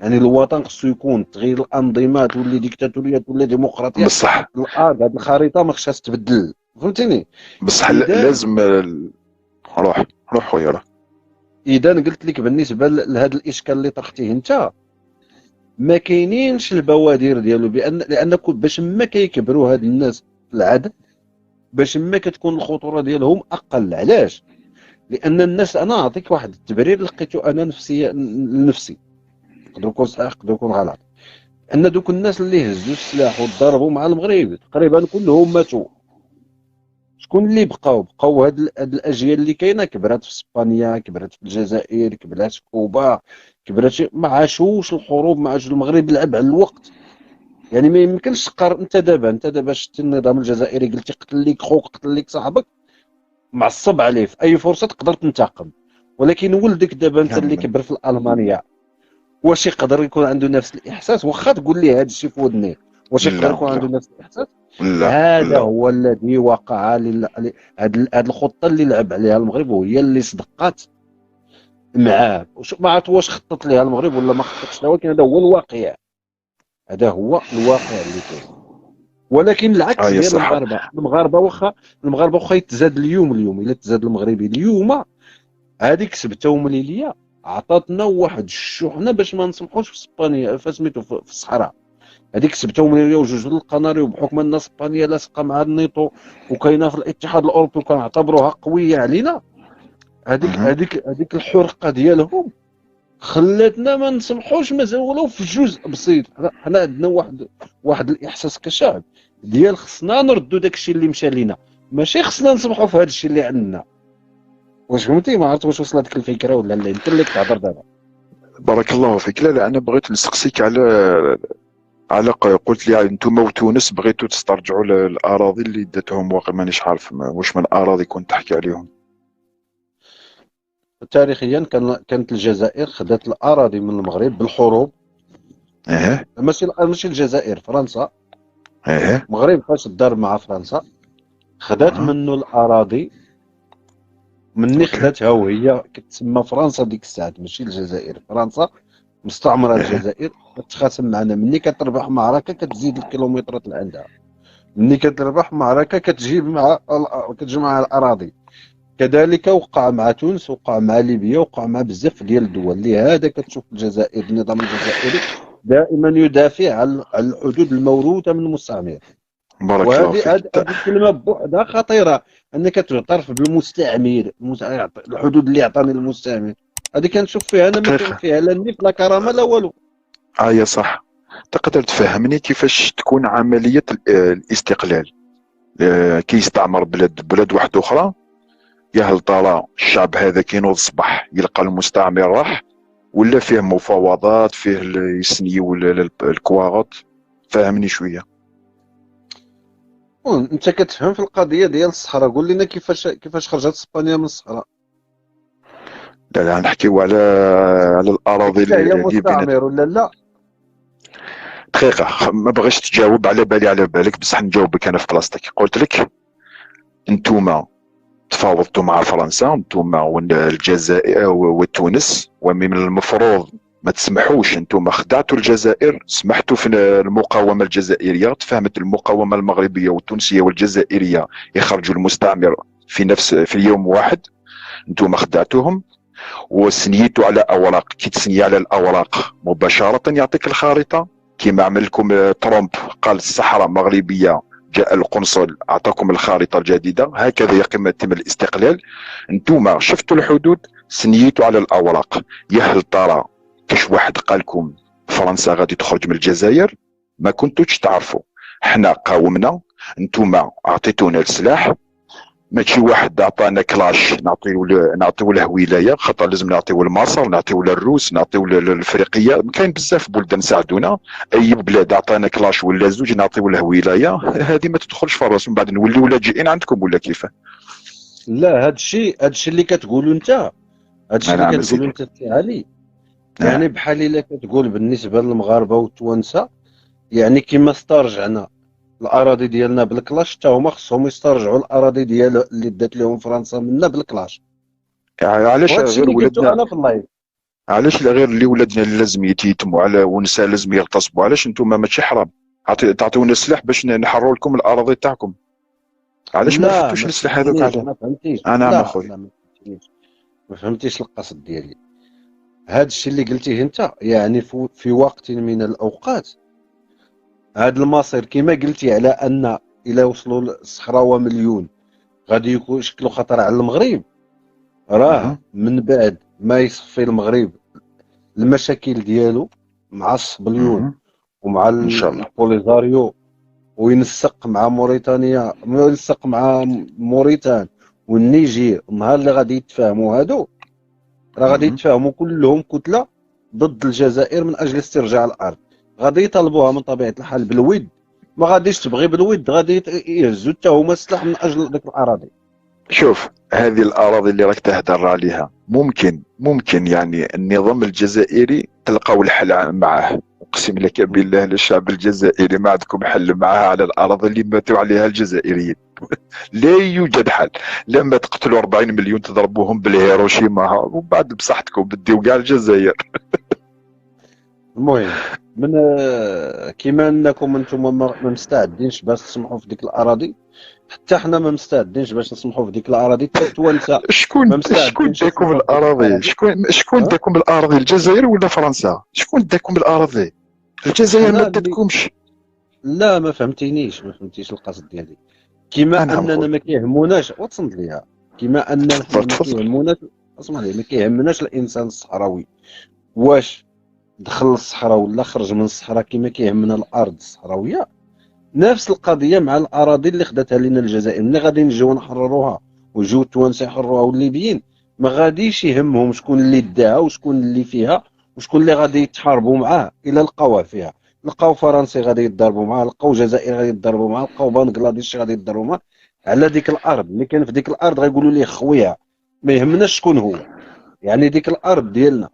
يعني الوطن خصو يكون تغيير الانظمه، تولي ديكتاتوريه تولي ديمقراطيه. بصح الارض هذه الخريطه ما خصهاش تبدل، فهمتيني؟ بصح اذا لازم روح خويا روح. اذا قلت لك بالنسبه لهذا الاشكال اللي طرحتيه انت، ما كاينينش البوادر ديالو، لان باش ما كيكبروا هاد الناس في العدد، باش ما كتكون الخطوره ديالهم اقل. علاش؟ لان الناس، انا نعطيك واحد التبرير لقيته انا لنفسي، يقدر يكون صحيح يقدر يكون غلط، ان دوك الناس اللي هزوا السلاح وضربوا مع المغرب تقريبا كلهم ماتوا. شكون اللي بقاو هاد الاجيال اللي كاينه كبرات في اسبانيا، كبرات في الجزائر، كبرات في كوبا، كبرات ما عاشوش الحروب، ما عاشوش المغرب لعب على الوقت. يعني ما يمكنش تقارن. انت دابا شتي النظام الجزائري، قلتي قتل لك خوك قتل لك صاحبك، معصب عليه في اي فرصه تقدر تنتقم، ولكن ولدك دابا انت اللي كبر في المانيا، واش يقدر يكون عنده نفس الاحساس؟ واخا تقول لي هذا الشيء في ودني، واش يقدر يكون عنده نفس الاحساس؟ هذا هو الذي وقع هذه الخطه اللي لعب عليها المغرب، وهي اللي صدقات معاه. ما عرفت واش خطط لها المغرب ولا ما خططش لها، ولكن هذا هو الواقع، هذا هو الواقع اللي كاين. ولكن العكس ديال صح. المغاربه واخا يتزاد اليوم الا تزاد المغربي اليوم، هذيك سبته ومليليه عطاتنا واحد الشحنه باش ما نسمحوش في اسبانيا فسميتو في الصحراء. هذيك سبته ومليليه وجوج القناري، وبحكم ان اسبانيا لاصقه مع النيطو وكاينه في الاتحاد الاوروبي وكنعتبروها قويه علينا، هذيك الحرقه ديالهم خلاتنا ما نسمحوش مازال ولو في جزء بسيط. حنا عندنا واحد الاحساس كشعب ديال خصنا نردوا داكشي اللي مشى لينا، ماشي خصنا نسمحوا في هذا الشيء اللي عندنا. واش فهمتي؟ ما عرفت واش وصلتك الفكره ولا لا، انت اللي كتهضر دابا. بارك الله فيك. لا انا بغيت نسقسيك على قلت لي انتم وتونس بغيتوا تسترجعوا الاراضي اللي داتهم، واقع مانيش عارف واش من اراضي كنت تحكي عليهم. تاريخيا كانت الجزائر خدات الاراضي من المغرب بالحروب. ماشي الجزائر، فرنسا. المغرب فاش تضارب مع فرنسا خدات منه الاراضي. مني خداتها وهي كتسمى فرنسا ديك الساعات، ماشي الجزائر. فرنسا مستعمره الجزائر، كتخاصم معنا. مني كتربح معركه كتزيد الكيلومترات اللي عندها، مني كتربح معركه كتجيب مع الاراضي. كذلك وقع مع تونس، وقع مع ليبيا، وقع مع بزاف ديال الدول. لهذا كتشوف الجزائر، النظام الجزائري دائما يدافع عن الحدود الموروثه من المستعمر. بارك الله فيك. هذه الكلمه بوحدها خطيره، انك تعترف بالمستعمر، الحدود اللي عطاني المستعمر. هذه كنشوف فيها انا ما كان فيها لا النيف لا كرامه لا والو. صح. تقدر تفهمني كيفاش تكون عمليه الاستقلال؟ كيستعمر بلاد واحده اخرى، يا هل ترى الشعب هذا كينوض الصباح يلقى المستعمر راح، ولا فيه مفاوضات، فيه يسنيو الكواغط؟ فهمني شويه. انت كتفهم في القضيه ديال الصحراء، قول لنا كيفاش خرجت اسبانيا من الصحراء؟ لا نحكيو على الاراضي اللي هي مستعمر ولا لا؟ دقيقه، ما بغيتش تجاوب على بالك، بصح نجاوبك انا في بلاصتك. قلت لك انتوما تفاوضتوا مع فرنسا، انتم والجزائر وتونس، ومن المفروض ما تسمحوش. انتم خدعتوا الجزائر، سمحتوا في المقاومه الجزائريه، تفهمت المقاومه المغربيه والتونسيه والجزائريه يخرجوا المستعمر في اليوم واحد. انتم خدعتوهم وسنيتوا على اوراق. كي تسني على الاوراق مباشره يعطيك الخارطه، كما عمل لكم ترامب، قال الصحراء مغربيه، جاء القنصل اعطاكم الخارطه الجديده. هكذا يتم الاستقلال. انتم شفتوا الحدود، سنيتوا على الاوراق. يا هل ترى كاش واحد قال لكم فرنسا غادي تخرج من الجزائر؟ ما كنتوش تعرفوا. حنا قاومنا، انتم اعطيتونا السلاح. ماشي واحد عطانا كلاش نعطيو له ولايه، خاطر لازم نعطيو لمصر، نعطيو للروس، نعطيو للافريقيه. كاين بزاف بلدان ساعدونا. اي بلاد عطانا كلاش ولا زوج نعطيو له ولايه. هذه ما تدخلش في الراس، من بعد نوليو لاجئين عندكم ولا كيف؟ لا، هادشي اللي كتقولوا انت، سي علي. يعني بحال الا كتقول بالنسبه للمغاربه والتوانسه، يعني كما استرجعنا الاراضي ديالنا بالكلاش، حتى هما خصهم يسترجعوا الاراضي ديال اللي دات لهم فرنسا منا بالكلاش. علاش غير ولادنا؟ انا في اللايف علاش غير اللي ولادنا اللي لازم يتيتموا على ونساء لازم يغتصبوا؟ علاش انتم ماشي حرام تعطيونا السلاح باش نحرروا لكم الاراضي تاعكم؟ علاش ما رفضتوش السلاح هذوك؟ ما فهمتيش انا اخويا ما فهمتيش القصد ديالي. هذا الشيء اللي قلتيه انت، يعني في وقت من الاوقات هذا المصير كما قلتي، على ان الى وصلوا الصحراوه مليون غادي يشكلوا خطر على المغرب. راه من بعد ما يصفي المغرب المشاكل ديالو مع الصبليون ومع البوليزاريو، وينسق مع موريتانيا، وينسق مع موريتان والنيجير، النهار اللي غادي يتفاهموا هادو راه غادي يتفاهموا كلهم كتله ضد الجزائر من اجل استرجاع الارض. غادي يطالبوها من طبيعه الحال بالود، ما غاديش تبغي بالود، غادي يهزوا حتى هما السلاح من اجل ديك الاراضي. شوف، هذه الاراضي اللي راك تهدر عليها ممكن يعني النظام الجزائري تلقاو الحل معاه. اقسم لك بالله للشعب الجزائري ما عندكم حل معاه على الاراضي اللي ماتوا عليها الجزائريين. لا يوجد حل. لما تقتلوا 40 مليون تضربوهم بالهيروشيما، وبعد بصحتكم بديو كاع الجزائر. المهم من كيما انكم انتم ما مستعدينش باش تسمحوا في ديك الاراضي، حتى حنا ما مستعدينش باش نسمحوا في ديك الاراضي، حتى التوانسه ما شكون مستعدينش داكم يسمحوا في ديك بالاراضي؟ الاراضي. شكون ها؟ داكم بالاراضي؟ الجزائر ولا فرنسا؟ شكون داكم بالاراضي؟ الجزائر ما حنا اللي داتكمش. لا ما فهمتينيش، ما فهمتيش القصد ديالي. كيما نعم اننا خويا. ما كيهموناش وتصنت ليها، كيما اننا حنا تفضل ما تفضل. كيهموناش، اسمع لي، ما كيهمناش الانسان الصحراوي واش دخل للصحراء ولا خرج من الصحراء، كيما كيهمنا الارض الصحراويه. نفس القضيه مع الاراضي اللي خداتها لنا الجزائر. ملي غادي نجيو نحرروها ويجيو التوانسه يحرروها والليبيين، ما غاديش يهمهم شكون اللي داها وشكون اللي فيها وشكون اللي غادي يتحاربوا معاه. الا لقاوها فيها، لقاو فرنسي غادي يتضربوا معاه، لقاو جزائر غادي يتضربوا معاه، لقاو بنغلاديش غادي يتضربوا معاه. على ديك الارض اللي كان في ديك الارض غيقولوا ليه خويا، ما يهمناش شكون هو، يعني ديك الارض ديالنا.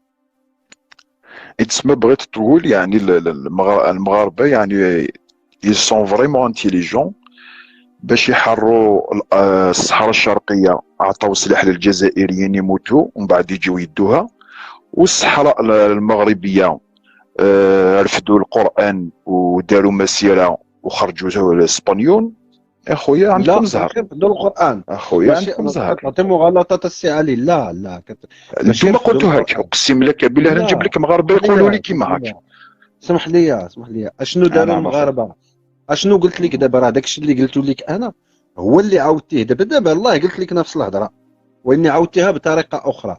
تسمى بغيت تقول يعني المغاربه يعني ils sont vraiment intelligents باش يحرروا الصحراء الشرقيه، عطاو سلاح للجزائريين يموتوا ومن بعد يجيو يدوها، والصحراء المغربيه رفدوا القران وداروا مسيره وخرجوا الاسبانيول. اخويا لا عندكم زهر، ماشي نقدروا القران، اخويا ماشي عندكم زهر. كتعطي مغالطات السي علي. لا لا ماشي انتم رفضوا قلتوا هيك، القران. اقسم لك بالله نجيب لا لك مغاربه اسمح يقولوا لي لي كيما هاك. اسمح لي اشنو داروا نعم اخويا. المغاربه؟ اشنو قلت لك دابا؟ راه داكشي اللي قلت لك انا هو اللي عاودتيه دابا الله قلت لك نفس الهضره، واني عاودتها بطريقه اخرى.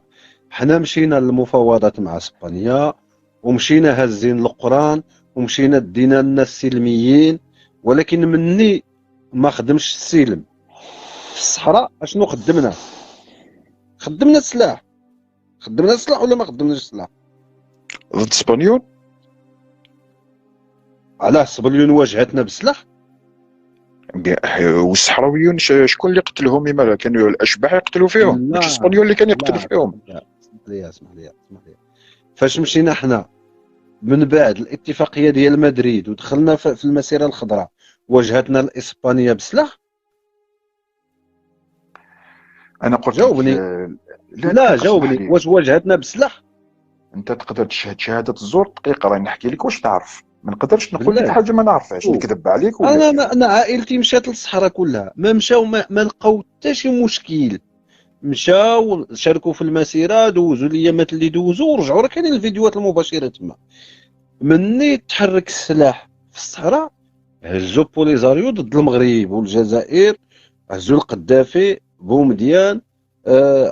حنا مشينا للمفاوضات مع اسبانيا، ومشينا هازين القران، ومشينا دينا لنا السلميين، ولكن مني ما خدمش السلم في الصحراء. اشنو خدمنا؟ خدمنا السلاح. خدمنا السلاح ولا ما خدمناش السلاح؟ ضد اسبانيول. علاه الصبليون واجهتنا بالسلاح؟ والصحراويون شكون اللي قتلهم؟ يما كانوا الاشباح يقتلوا فيهم، ماشي لا اسبانيول اللي كان يقتل لا فيهم. اسمح لي. فاش مشينا حنا من بعد الاتفاقيه ديال مدريد ودخلنا في المسيره الخضراء، واجهتنا الاسبانيه بسلاح؟ انا قلت لك جاوبني. لا لا دقيقه اسمح جاوبني، لي. واش واجهتنا بسلاح؟ انت تقدر تشهد شهاده الزور. دقيقه راني نحكي لك واش تعرف، ما نقدرش نقول لك بالله حاجه ما نعرفهاش، شوف، نكذب عليك ولا كيف؟ انا عائلتي مشات للصحراء كلها، ما مشاو ما لقاو حتى شي مشكل. مشاو شاركوا في المسيره، دوزوا الايامات اللي دوزوا ورجعوا. راه كاينين الفيديوهات المباشره تما. مني تحرك السلاح في الصحراء، هزوا بوليزاريو ضد المغرب والجزائر، هزوا القذافي، بومديان،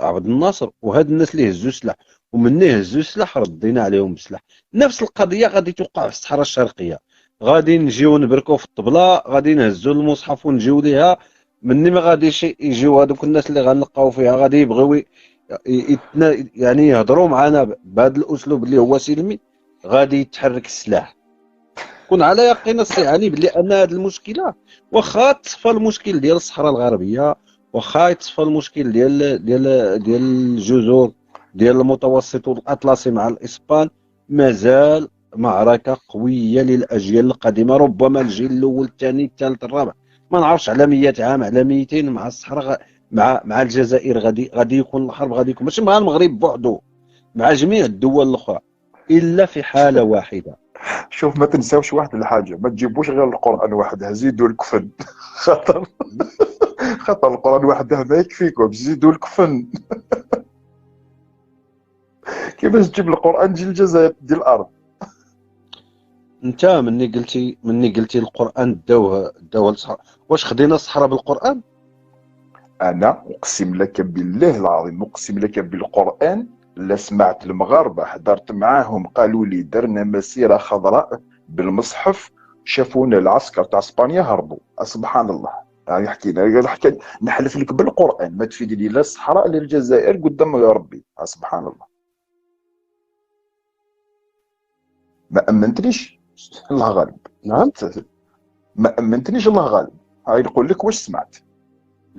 عبد الناصر، وهاد الناس اللي هزوا السلاح. ومني هزوا السلاح ردينا عليهم بالسلاح. نفس القضيه غادي توقع في الصحراء الشرقيه. غادي نجيو نبركو في الطبله، غادي نهزوا المصحف ونجيو ليها. مني ما غاديش يجيو هذوك الناس اللي غنلقاو فيها غادي يبغيو يعني يهضروا معنا بهذا الاسلوب اللي هو سلمي، غادي يتحرك السلاح. كون على يقين السي علي بلي ان هذه المشكله واخا تصفى المشكل ديال الصحراء الغربيه، واخا يتصفى المشكل ديال الجزر ديال المتوسط والاطلسي مع الاسبان، مازال معركه قويه للاجيال القادمه. ربما الجيل الاول الثاني الثالث الرابع، ما نعرفش، على 100 عام على 200 مع الصحراء مع الجزائر. غادي يكون الحرب، غادي يكون ماشي مع المغرب بوحدو، مع جميع الدول الاخرى، الا في حاله واحده. شوف ما تنساوش واحد الحاجه، ما تجيبوش غير القران وحده، زيدوا الكفن. خاطر القران وحده ما يكفيكم، زيدوا الكفن. كيفاش تجيب القران تجي الجزائر ديال الارض؟ انت مني قلتي القران داوه للصحراء، واش خدينا الصحراء بالقران؟ انا اقسم لك بالله العظيم، اقسم لك بالقران، لا سمعت المغاربه حضرت معاهم قالوا لي درنا مسيره خضراء بالمصحف، شافونا العسكر تاع اسبانيا هربوا. سبحان الله. يعني حكينا نحلف لك بالقران ما تفيدني لا الصحراء لا الجزائر قدام يا ربي. سبحان الله. ما امنتنيش الله غالب. نعم ما امنتنيش الله غالب. هاي نقول لك واش سمعت.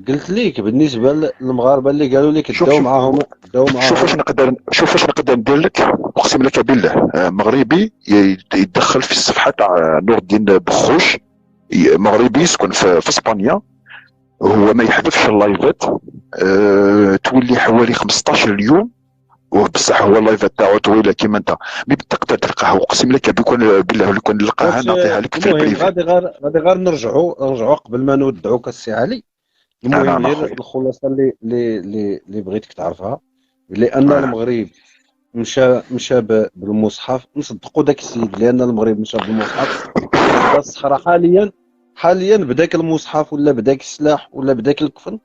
قلت لك بالنسبه للمغاربه اللي قالوا لك شوف داو معاهم شوف اش نقدر ندير لك. اقسم لك بالله مغربي يتدخل في الصفحه تاع نور الدين بخوش، مغربي يسكن في اسبانيا، هو ما يحذفش اللايفات. تولي حوالي 15 يوم وبصح هو اللايفات تاعو طويله كيما انت مي تقدر تلقاها، اقسم لك بكون بالله لو كان نلقاها نعطيها لك في المهم البريفي. غادي نرجعوا قبل ما نودعوك السي علي. المهم انا غير اخويا الخلاصه اللي بغيتك تعرفها، لان آه. المغرب مشى بالمصحف. نصدقوا داك السيد لان المغرب مشى بالمصحف وخدا الصخره. حاليا بداك المصحف ولا بداك السلاح ولا بداك الكفن،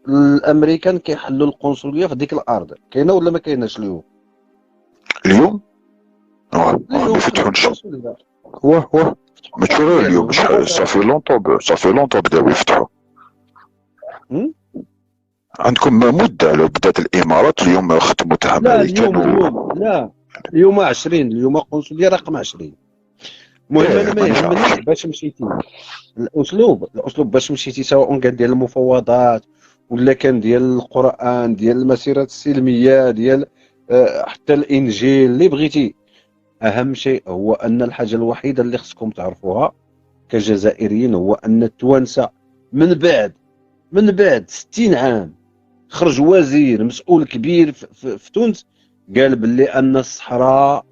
الامريكان كيحلوا القنصليه في ديك الارض. كاينه ولا ما كايناش اليوم؟ اليوم اليوم بيفتحوا ان شاء القنصليه الله. واه ماشي غير اليوم، صافي لونطون بداو يفتحوا. عندكم مده لو بدات الامارات اليوم ختموا لا امريكان لا اليوم 20، اليوم قنصليه رقم 20. المهم انا ما مانيش يهمنيش عارف. باش مشيتي. الاسلوب باش مشيتي، سواء كان ديال المفاوضات ولا كان ديال القران، ديال المسيرات السلميه، ديال حتى الانجيل اللي بغيتي. اهم شيء هو ان الحاجه الوحيده اللي خصكم تعرفوها كجزائريين هو ان التوانسه من بعد 60 عام خرج وزير مسؤول كبير في تونس قال باللي ان الصحراء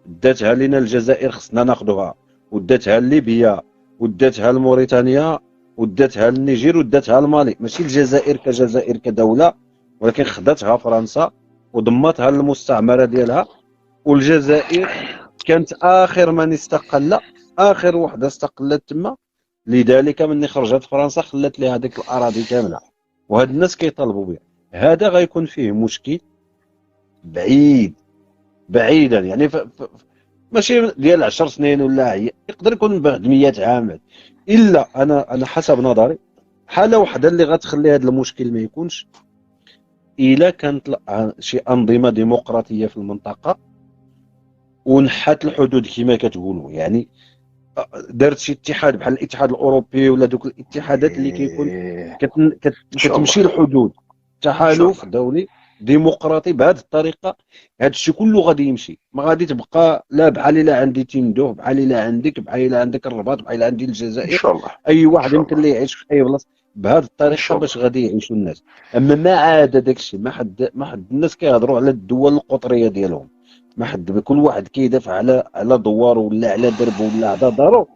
داتها لنا الجزائر خصنا ناخذوها، وداتها ليبيا، وداتها لموريتانيا، وداتها للنيجر، وداتها المالي. ماشي الجزائر كجزائر كدوله، ولكن خداتها فرنسا وضمتها للمستعمره ديالها. والجزائر كانت اخر من استقل، اخر وحده استقلت تما. لذلك من خرجت فرنسا خلت لها هذيك الاراضي كامله، وهاد الناس كيطالبوا بها. هذا غيكون فيه مشكل بعيدا، يعني ماشي ديال 10 سنين ولا يقدر يكون بعد 100 عام. الا انا حسب نظري حاله وحده اللي غتخلي هذا المشكل ما يكونش، الا كانت شي انظمه ديمقراطيه في المنطقه ونحات الحدود كما كتقولوا. يعني دارت شي اتحاد بحال الاتحاد الاوروبي ولا دوك الاتحادات اللي كيكون كتمشي الحدود، تحالف دولي ديمقراطي بهذه الطريقه. هذا الشيء كله غادي يمشي، ما غادي تبقى لا بحال الا عندي تندوف، بحال الا عندك، بحال الا عندك الرباط، بحال الا عندي ان الجزائر. شاء الله اي واحد يمكن ليه يعيش في اي بلاصه بهذه الطريقه باش غادي يعيشوا الناس. اما ما عاد داك الشيء، ما حد الناس كيهضروا على الدول القطريه ديالهم، ما حد كل واحد كيدافع على دوار ولا على درب ولا على دارو.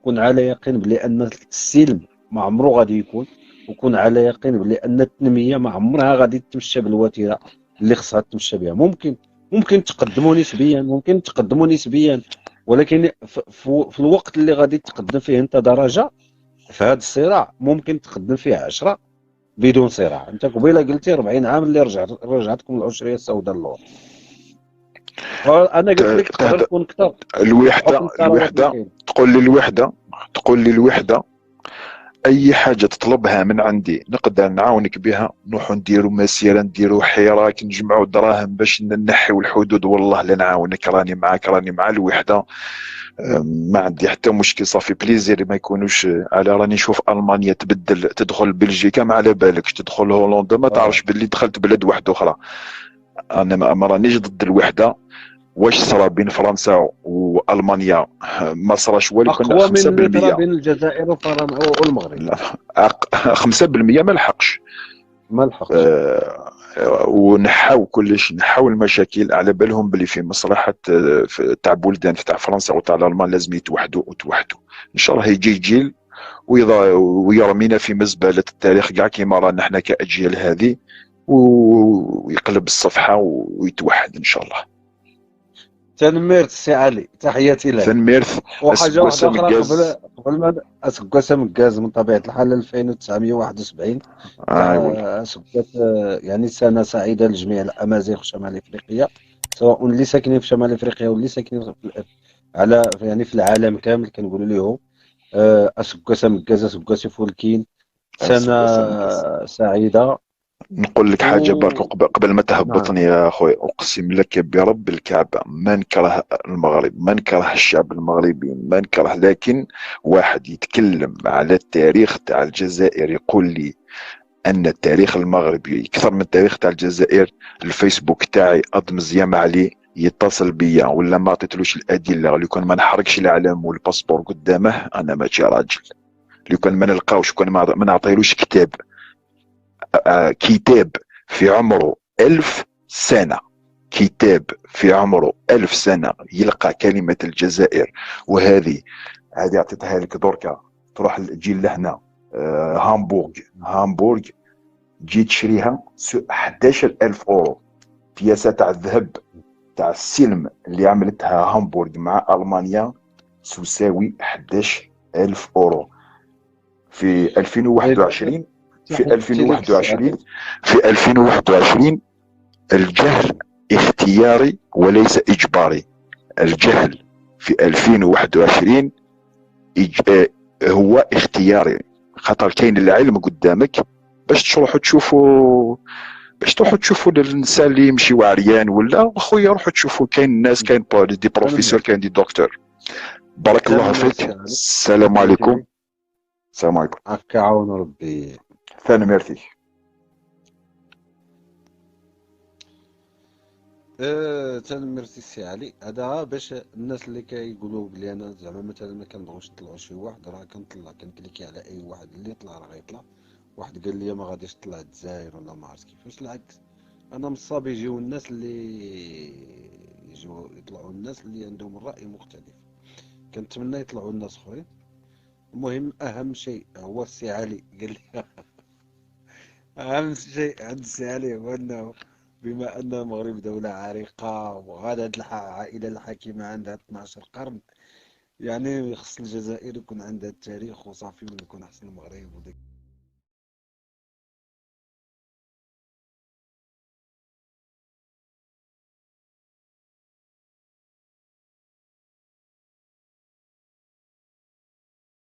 كون على يقين بلي ان السلم ما عمره غادي يكون، وكون على يقين بلي ان التنميه ما عمرها غادي تمشى بالوتيره اللي خصها تمشى بها. ممكن تقدموا نسبيا، ولكن في الوقت اللي غادي تقدم فيه انت درجه في هذا الصراع ممكن تقدم فيه 10 بدون صراع. انت قبيله قلتي 40 عام اللي رجعتكم العشريه السوداء اللور. انا قلت لك تقدر تكون اكثر. الوحده تقول لي الوحده اي حاجه تطلبها من عندي نقدر نعاونك بها. نروحوا نديروا مسيره، نديروا حراك، نجمعوا دراهم باش ننحيوا الحدود. والله لا نعاونك، راني مع الوحده. ما عندي حتى مشكل. صافي بليزير ما يكونوش على راني نشوف المانيا تدخل بلجيكا، ما على بالكش تدخل هولندا، ما تعرفش باللي دخلت بلاد واحده اخرى. انا ما رانيش ضد الوحده. واش صرا بين فرنسا والمانيا؟ ما صراش والو. كنا 5% اقوى من اللي صرا بين الجزائر والمغرب. لا 5% ما لحقش. ونحاو كلش، نحاو المشاكل على بالهم بلي في مصلحه تاع بلدان تاع فرنسا وتاع الالمان لازم يتوحدوا. ان شاء الله يجي جيل ويرمينا في مزبله التاريخ كاع كيما رانا احنا كاجيال هذه، ويقلب الصفحه ويتوحد ان شاء الله. تنميرت سي علي، تحياتي لك. تنميرت. وحاجه واحده اخرى قبل ما اسكوسه مكاز من طبيعه الحال 2971 اسكوت. يعني سنه سعيده لجميع الامازيغ شمال افريقيا، سواء اللي ساكنين في شمال افريقيا واللي ساكنين على يعني في العالم كامل. كنقولوا لهم اسكوسه مكاز، اسكوسه فولكين، سنه سعيده. نقول لك حاجه برك قبل ما تهبطني يا اخوي، اقسم لك برب الكعبه ما نكره المغرب، ما نكره الشعب المغربي، ما نكره، لكن واحد يتكلم على التاريخ تاع الجزائر يقول لي ان التاريخ المغربي اكثر من التاريخ تاع الجزائر. الفيسبوك تاعي مزيان عليه، يتصل بيا ولا ما عطيتلوش الادله. لو كان ما نحركش العلم والباسبور قدامه انا ماشي راجل. لو كان ما نلقاوش، كان ما نعطيلوش كتاب في عمره 1000 سنة كتاب في عمره 1000 سنة يلقى كلمة الجزائر، وهذه عطيتها لك دركا تروح تجي لهنا هامبورغ تجي تشريها 11,000 اورو. بياسة تاع الذهب تاع السلم اللي عملتها هامبورغ مع ألمانيا تساوي 11,000 اورو في 2021. في 2021 الجهل اختياري وليس إجباري. الجهل في 2021 هو اختياري، خاطر كاين العلم قدامك باش تروحوا تشوفوا الانسان اللي يمشي وعريان ولا خويا روحوا تشوفوا كاين الناس، كاين دي بروفيسور، كاين دي دكتور. بارك الله فيك. السلام عليكم. السلام عليكم. هكا عاون ربي. ثاني ميرسي. تاني ميرسي سي علي. هذا باش الناس اللي كيقولوا بلي انا زعما مثلا ما كنبغيش نطلعوا شي واحد، راه كنطلع كنكليكي على اي واحد اللي يطلع راه غيطلع. واحد قال لي ما غاديش تطلع الجزائر ولا ما عرفت كيفاش، العكس انا مصاب يجيو الناس اللي يطلعوا الناس اللي عندهم الرأي مختلف. كنتمنى يطلعوا الناس اخرين. المهم اهم شيء هو السي علي قال لي اهم شيء عند السي علي هو انه بما ان المغرب دولة عريقة وغادة العائلة الحاكمة عندها 12 قرن، يعني خص الجزائر يكون عندها التاريخ وصافي ويكون احسن المغرب وديك